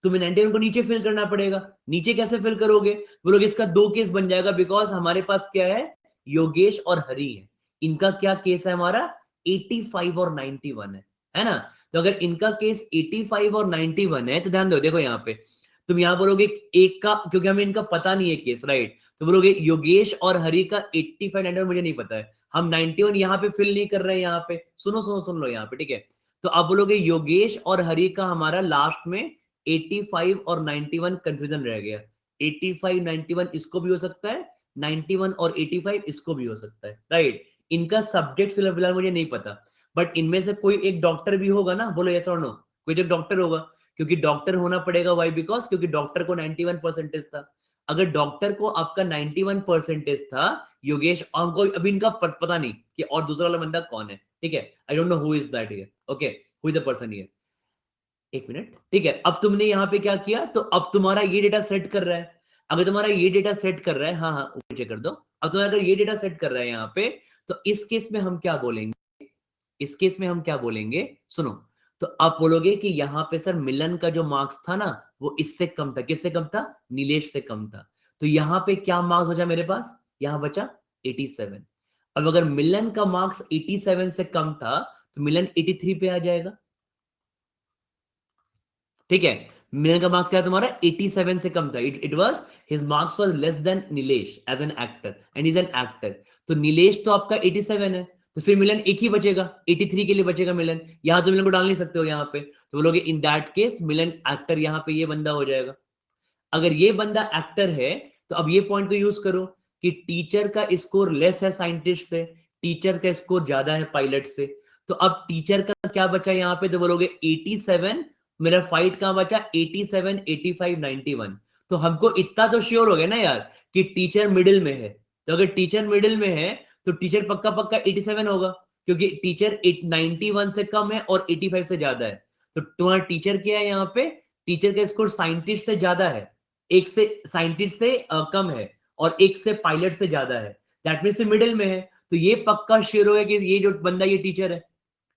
तुम्हें 91 को नीचे फिल करना पड़ेगा। नीचे कैसे फिल करोगे, बोलोगे इसका दो केस बन जाएगा, बिकॉज हमारे पास क्या है, योगेश और हरि है। इनका क्या केस है हमारा, 85 और 91 है ना। तो अगर इनका केस 85 और 91 है तो ध्यान दो, देखो यहाँ पे तुम यहाँ बोलोगे एक का, क्योंकि हमें इनका पता नहीं है केस, राइट। तो बोलोगे योगेश और हरि का 85 91 मुझे नहीं पता है, हम 91 यहाँ पे फिल नहीं कर रहे हैं। यहाँ पे सुन लो यहाँ पे, ठीक है। तो आप बोलोगे योगेश और हरि का हमारा लास्ट में 85 और 91 कंफ्यूजन रह गया। 85 91 इसको भी हो सकता है, 91 और 85 इसको भी हो सकता है, राइट। इनका सब्जेक्ट फिलहाल मुझे नहीं पता, बट इनमें से कोई एक डॉक्टर भी होगा ना, बोलो यस और नो, कोई एक डॉक्टर होगा, क्योंकि डॉक्टर होना पड़ेगा, वाई बिकॉज क्योंकि डॉक्टर को 91 परसेंटेज था। अगर डॉक्टर को आपका 91 परसेंटेज था, योगेश, हमको अभी इनका पता नहीं कि और दूसरा वाला बंदा कौन है, ठीक है, I don't know who is that here, okay, who is the person here, एक मिनट, ठीक है। अब तुमने यहाँ पे क्या किया, तो अब तुम्हारा ये डेटा सेट कर रहा है, अगर तुम्हारा ये डेटा सेट कर रहा है, हाँ हाँ नीचे कर दो। अब तुम्हारा अगर ये डेटा सेट कर रहा है यहाँ पे, तो इस केस में हम क्या बोलेंगे, इस केस में हम क्या बोलेंगे, सुनो। तो आप बोलोगे कि यहाँ पे सर मिलन का जो मार्क्स था ना वो इससे कम था, किससे कम था, नीलेश से कम था। तो यहाँ पे क्या मार्क्स बचा मेरे पास, यहाँ बचा 87। अब अगर मिलन का मार्क्स 87 से कम था तो मिलन 83 पे आ जाएगा, ठीक है। मिलन का मार्क्स क्या तुम्हारा 87 से कम था, it was his marks was less than Nilesh as an actor and is an actor. तो नीलेश तो आपका 87 है, तो फिर मिलन एक ही बचेगा, 83 के लिए बचेगा मिलन। यहां तो मिलन को डाल नहीं सकते हो यहाँ पे, तो बोलोगे in that case Milan actor यहाँ पे ये बंदा हो जाएगा। अगर ये बंदा एक्टर है तो अब ये पॉइंट को यूज करो कि टीचर का स्कोर लेस है साइंटिस्ट से, टीचर का स्कोर ज्यादा है पायलट से। तो अब टीचर का क्या बचा यहाँ पे, तो बोलोगे 87, मेरा फाइट कहां बचा 87, 85, 91। तो हमको इतना तो श्योर हो गया ना यार कि टीचर मिडिल में है। तो अगर टीचर मिडिल में है तो टीचर पक्का पक्का 87 होगा, क्योंकि टीचर 91 से कम है और 85 से ज्यादा है। तो तुम्हारा टीचर क्या है यहाँ पे, टीचर का स्कोर साइंटिस्ट से ज्यादा है, एक से साइंटिस्ट से कम है और एक से पायलट से ज्यादा है, दैट मीन्स मिडिल में है। तो ये पक्का श्योर हो गया कि ये जो बंदा ये टीचर है,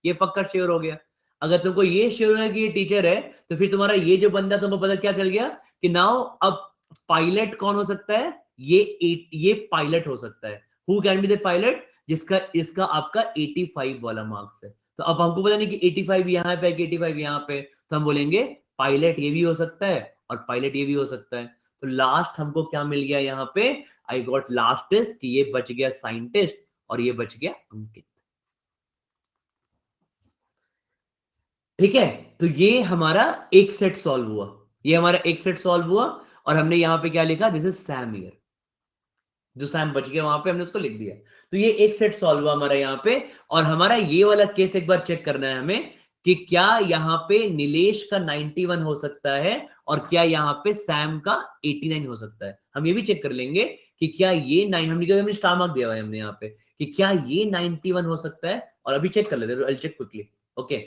ये पक्का श्योर हो गया। अगर तुमको ये श्योर है कि ये टीचर है तो फिर तुम्हारा ये जो बंदा तुमको पता क्या चल गया कि नाउ अब पायलट कौन हो सकता है, ये पायलट हो सकता है। Who can be the pilot, जिसका इसका आपका 85 वाला मार्क्स है। तो अब हमको पता नहीं कि 85 यहाँ पे कि 85 यहाँ पे, तो हम बोलेंगे पायलट ये भी हो सकता है और पायलट ये भी हो सकता है। तो लास्ट हमको क्या मिल गया यहाँ पे, आई गॉट लास्ट टेस्ट कि ये बच गया साइंटिस्ट और ये बच गया अंकित। ठीक है, तो ये हमारा एक सेट सॉल्व हुआ, ये हमारा एक सेट सॉल्व हुआ और हमने यहां पे क्या लिखा, दिस इज सैम ईयर, जो सैम बच गया वहां पे हमने उसको लिख दिया। तो ये एक सेट सॉल्व हुआ हमारा यहाँ पे। और हमारा ये वाला केस एक बार चेक करना है हमें कि क्या यहाँ पे नीलेश का 91 हो सकता है और क्या यहाँ पे सैम का 89 हो सकता है। हम ये भी चेक कर लेंगे कि क्या ये हमने स्टार मार्क दिया हुआ है हमने यहाँ पे कि क्या ये 91 हो सकता है, और अभी चेक कर लेते हैं, चेक क्विकली। ओके,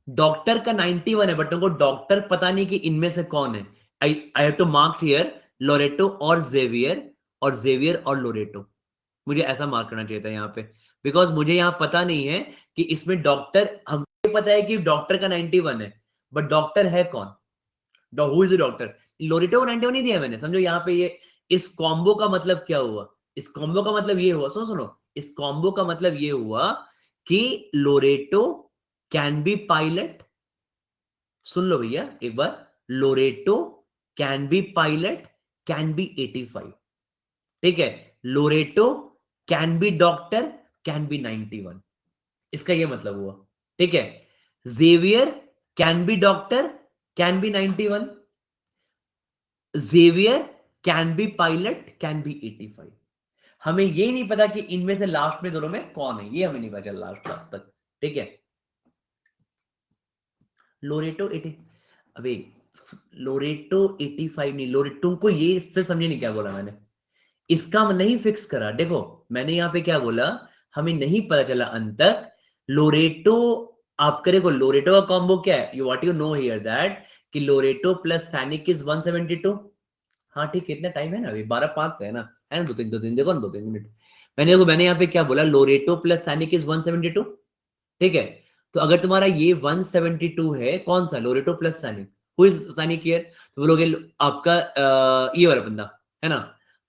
डॉक्टर का 91 है बट तुमको डॉक्टर पता नहीं कि इनमें से कौन है। I have to mark here Loreto और जेवियर और लोरेटो। मुझे ऐसा मार्क करना चाहिए था यहाँ पे, बिकॉज मुझे यहाँ पता नहीं है कि इसमें डॉक्टर, हमको पता है कि डॉक्टर का 91 है बट डॉक्टर है कौन, who is the doctor. Loreto को 91 नहीं दिया मैंने, समझो यहाँ पे ये इस कॉम्बो का मतलब क्या हुआ, इस कॉम्बो का मतलब ये हुआ, सुनो सुनो, इस कॉम्बो का मतलब ये हुआ कि लोरेटो कैन बी पायलट, सुन लो भैया एक बार, Loreto can be pilot, can be 85। ठीक है, Loreto can be doctor, can be 91, इसका ये मतलब हुआ। ठीक है, Xavier can be doctor, can be 91, Xavier can be pilot, can be 85। हमें ये नहीं पता कि इनमें से लास्ट में दोनों में कौन है, ये हमें नहीं पता चल लास्ट तक। ठीक है, लोरेटो 80, अबे लोरेटो 85 नहीं, लोरेटो, तुमको ये फिर समझे नहीं क्या बोला मैंने, इसका नहीं फिक्स करा। देखो मैंने यहां पे क्या बोला, हमें नहीं पता चला अंत तक लोरेटो। आप करे को लोरेटो का कॉम्बो क्या है, you what you know here that कि लोरेटो प्लस सैनिक इज 172। हाँ ठीक है, इतना टाइम है ना, अभी 12:05 है ना, है ना, दो तीन देखो ना, 2-3 मिनट। मैंने यहाँ पे क्या बोला, लोरेटो प्लस सैनिक इज 172। ठीक है, तो अगर तुम्हारा ये 172 है, कौन सा, लोरेटो प्लस सैनिक, सैनिक हियर, तो बोलोगे आपका ये वाला बंदा है ना।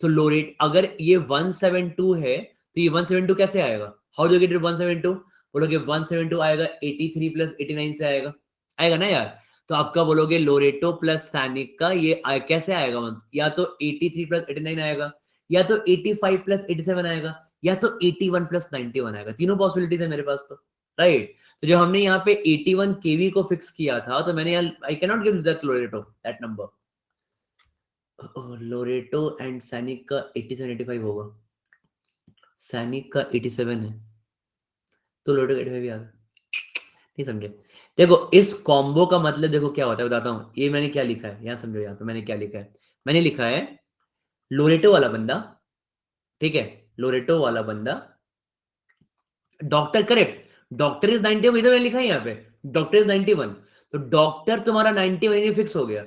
तो लोरेट अगर ये 172 है तो ये 172 कैसे आएगा, हाउ डू गेट 172, बोलोगे 172 आएगा 83 प्लस 89 से आएगा, आएगा ना यार। तो आपका बोलोगे लोरेटो प्लस सैनिक का ये कैसे आएगा, या तो 83 प्लस 89 आएगा, या तो 85 प्लस 87 आएगा, या तो 81 प्लस 91 आएगा। तीनों पॉसिबिलिटीज है मेरे पास तो, राइट। तो जब हमने यहाँ पे 81 केवी को फिक्स किया था तो मैंने यार आई can not give that Loreto that number, Loreto and सैनिक का 87 85 होगा, सैनिक का 87 है तो लोरेटो का 85 याद नहीं समझे। देखो इस कॉम्बो का मतलब देखो क्या होता है, बताता हूँ। ये मैंने क्या लिखा है यहाँ समझो, यहाँ पे मैंने क्या लिखा है, मैंने लिखा है लोरेटो वाला बंदा, ठीक है, लोरेटो वाला बंदा डॉक्टर, करेक्ट, डॉक्टर इज 91, इधर मैंने लिखा है यहाँ पे डॉक्टर इज 91। तो डॉक्टर तुम्हारा 91 फिक्स हो गया,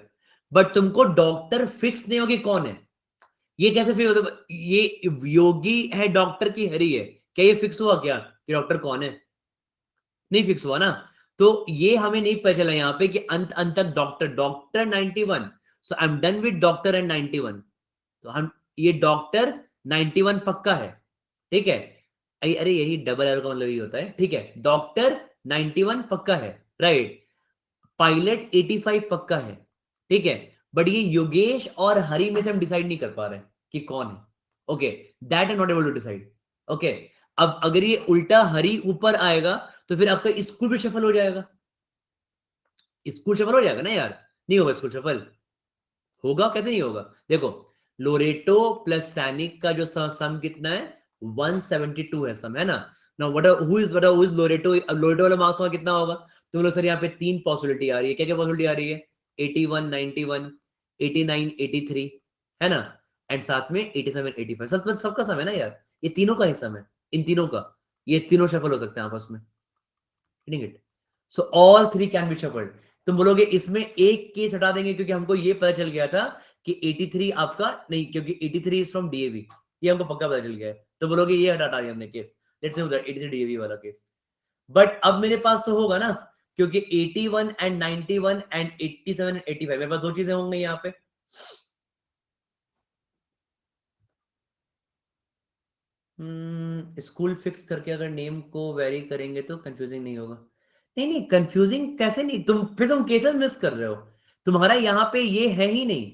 बट तुमको डॉक्टर फिक्स नहीं होगी कौन है, ये कैसे फिक्स होता है, ये योगी है डॉक्टर की हरी है, क्या ये फिक्स हुआ क्या कि डॉक्टर कौन है, नहीं फिक्स हुआ ना। तो ये हमें नहीं पता चला यहाँ पे कि अंत अंत तक doctor 91, so I am done with doctor and 91। तो हम ये डॉक्टर 91 पक्का है, ठीक है, अरे यही डबल एरो का मतलब ये होता है, ठीक है, डॉक्टर 91 पक्का है, राइट, पायलट 85 पक्का है, ठीक है, बट ये योगेश और हरि में से हम डिसाइड नहीं कर पा रहे कि कौन है। Okay, that I not able to decide. Okay, अब अगर ये उल्टा हरी ऊपर आएगा तो फिर आपका स्कूल भी शफल हो जाएगा, स्कूल शफल हो जाएगा ना यार, नहीं होगा स्कूल शफल? होगा, कैसे नहीं होगा? देखो, लोरेटो प्लस सैनिक का जो सम कितना है, 172 है सम, है ना? Now who is Loreto? अब लोरेटो वाला मार्क्स में कितना होगा? तुम लोग सर यहाँ पे तीन पॉसिबिलिटी आ रही है, क्या क्या पॉसिबिलिटी आ रही है? 81, 91, 89, 83, है ना? एंड साथ में 87, 85, सबका सम है ना यार, ये तीनों का ही सम है, इन तीनों का, ये तीनों शफल हो सकते हैं आपस में, getting it? So all three can be shuffled. तुम बोलोगे इसमें एक केस हटा देंगे क्योंकि हमको ये पता चल गया था कि 83 आपका नहीं, क्योंकि 83 इज फ्रॉम डीएवी, ये हमको पक्का पता चल गया है, तो बोलोगे ये हटा दिया हमने केस, लेट्स से 83 डीएवी वाला केस। बट अब मेरे पास तो होगा ना, क्योंकि 81 एंड 91 एंड 87 एंड 85 मेरे पास दो चीजें होंगी यहाँ पे। स्कूल फिक्स करके अगर नेम को वेरी करेंगे तो कंफ्यूजिंग नहीं होगा? नहीं नहीं, कंफ्यूजिंग कैसे नहीं, तुम केसेस मिस कर रहे हो, तुम्हारा यहाँ पे ये है ही नहीं,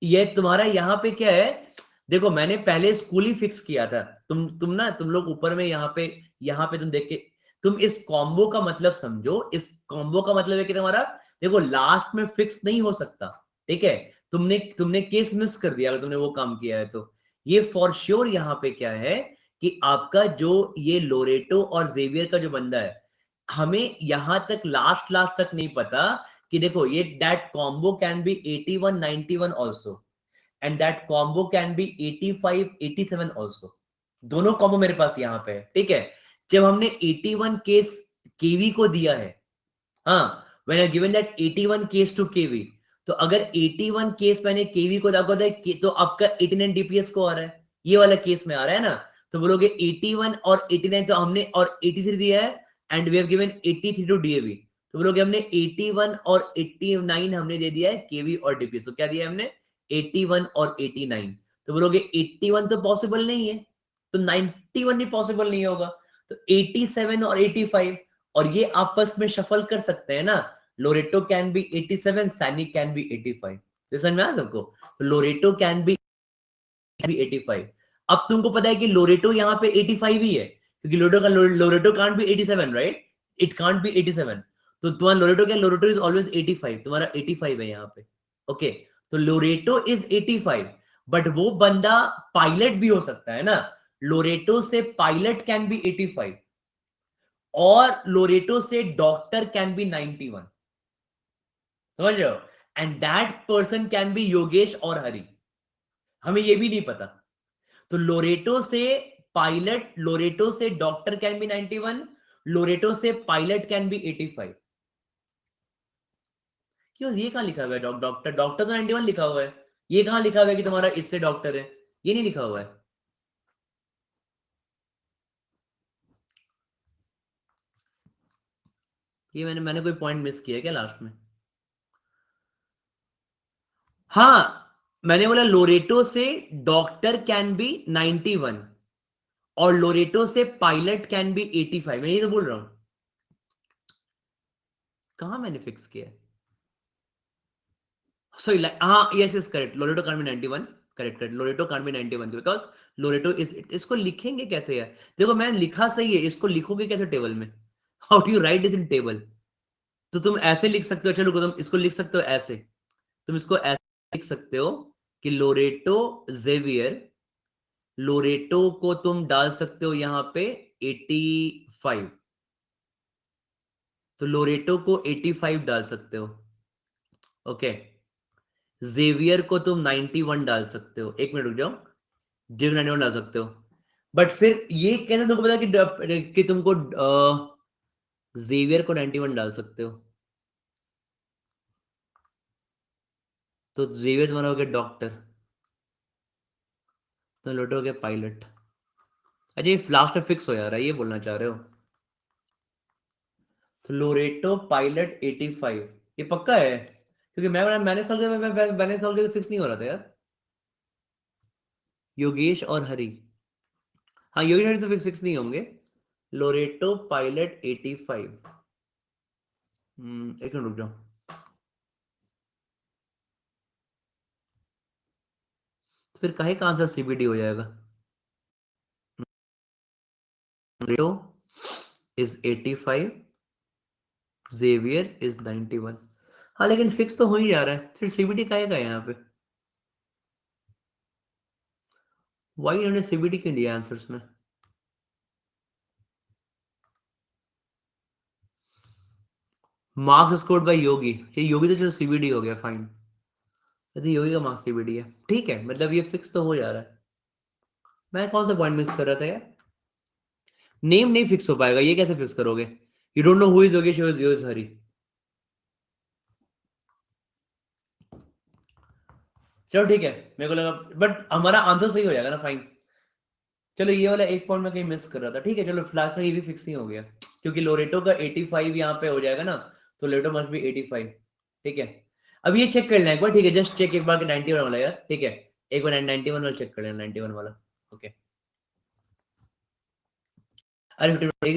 ये तुम्हारा यहाँ पे क्या है? देखो, मैंने पहले स्कूल ही फिक्स किया था, तुम लोग ऊपर में यहाँ पे तुम देख के, तुम इस कॉम्बो का मतलब समझो, इस कॉम्बो का मतलब है कि तुम्हारा, देखो लास्ट में फिक्स नहीं हो सकता, ठीक है? तुमने तुमने केस मिस कर दिया अगर तुमने वो काम किया है तो। ये फॉर श्योर यहाँ पे क्या है कि आपका जो ये लोरेटो और जेवियर का जो बंदा है, हमें यहां तक लास्ट लास्ट तक नहीं पता कि देखो ये that combo can be 81 91 also, and that combo can be 85 87 also, दोनों कॉम्बो मेरे पास यहां पे है, ठीक है? जब हमने 81 केस केवी को दिया है, हाँ, when I given that 81 case to KV, तो अगर 81 केस मैंने केवी को दाखा था तो आपका 89 डीपीएस को आ रहा है, ये वाला केस में आ रहा है ना, तो बोलोगे 81 और 89 तो हमने, और 83 दिया है, and we have given 83 to DAV, तो बोलोगे हमने 81 और 89 हमने दे दिया है केवी और डीपीएस, तो क्या दिया है हमने? 81 और 89, तो बोलोगे 81 तो पॉसिबल नहीं है, तो 91 भी पॉसिबल नहीं होगा, तो 87 और 85, और ये आपस में शफल कर सकते हैं ना, Loreto can B 87, Saini can be 85, समझ में आया सबको? तो लोरेटो कैन बी 85, अब तुमको पता है कि लोरेटो यहाँ पे 85 ही है, क्योंकि Loreto can't be 87, right? It can't be 87, तो तुम्हारा लोरेटो क्या, लोरेटो इज ऑलवेज 85, तुम्हारा 85 है यहाँ पे, ओके? तो लोरेटो इज 85, बट वो बंदा पायलट भी हो सकता है ना, लोरेटो से पायलट कैन बी 85, और लोरेटो से डॉक्टर कैन बी 91, समझ रहे हो? And that person can be Yogesh और हरि, हमें ये भी नहीं पता, तो लोरेटो से पायलट, लोरेटो से डॉक्टर कैन बी 91, लोरेटो से पायलट कैन बी 85। क्यों, ये कहां लिखा हुआ है डॉक्टर? डॉक्टर तो 91 लिखा हुआ है, ये कहां लिखा हुआ है कि तुम्हारा इससे डॉक्टर है? ये नहीं लिखा हुआ है। ये मैंने कोई पॉइंट मिस किया क्या लास्ट में? हाँ, मैंने बोला लोरेटो से डॉक्टर कैन बी 91 और लोरेटो से पायलट कैन बी 85, मैं ये तो बोल रहा हूं, कहां मैंने फिक्स किया? सॉरी, हाँ, yes yes, correct, Loreto can be 91, correct correct, Loreto can be 91 because Loreto is, इसको लिखेंगे कैसे यार? देखो मैं लिखा सही है, इसको लिखोगे कैसे टेबल में? How do you right this in table? तो तुम ऐसे लिख सकते हो, चलो तुम इसको लिख सकते हो ऐसे, तुम इसको ऐसे लिख सकते हो कि लोरेटो जेवियर, लोरेटो को तुम डाल सकते हो यहाँ पे 85, तो लोरेटो को 85 डाल सकते हो, ओके? जेवियर को तुम 91 डाल सकते हो, एक मिनट रुक जाओ, जेवियर 91 डाल सकते हो, बट फिर ये कैसे तुमको पता कि तुमको जेवियर को 91 डाल सकते हो? तो जेवियर तुम्हारा हो गया डॉक्टर, तो लोरेटो हो गया पायलट। अच्छा, ये लास्ट में फिक्स हो जा रहा है, ये बोलना चाह रहे हो? तो लोरेटो पायलट 85, ये पक्का है? क्योंकि मैंने साल के मैंने साल के फिक्स नहीं हो रहा था यार। योगेश और हरि, हाँ, योगेश हरि से फिक्स नहीं होंगे। लोरेटो पायलट 85, एक मिनट रुक जाओ, तो फिर काहे का आंसर सीबीडी हो जाएगा? Loreto is 85, Xavier is 91। हाँ लेकिन फिक्स तो हो ही जा रहा है, फिर सीबीटी का है यहाँ पे? वाई इन्होंने सीबीटी क्यों दिया आंसर्स में? मार्क्स स्कोर्ड बाय योगी, ये योगी तो चलो सीबीडी हो गया, फाइन। यदि योगी का मार्क्स सीबीडी है, ठीक है, मतलब ये फिक्स तो हो जा रहा है। मैं कौन सा पॉइंट मिस कर रहा था यार? नेम नहीं फिक्स हो पाएगा, ये कैसे फिक्स करोगे? You don't know who is Yogesh, who is Hari. चलो ठीक है, मेरे को लगा बट हमारा आंसर सही हो जाएगा ना, फाइन। चलो ये वाला एक पॉइंट में कहीं मिस कर रहा था, ठीक है चलो लास्ट में ये भी फिक्स ही हो गया, क्योंकि लोरेटो का 85 यहाँ पे हो जाएगा ना, तो लोरेटो मस्ट बी 85। ठीक है, अब ये चेक कर लेना एक बार, ठीक है, जस्ट चेक एक बार कि 91 वाला यार, ठीक है, एक बार 91 वाला चेक कर लेना, 91 वाला। ओके, अरे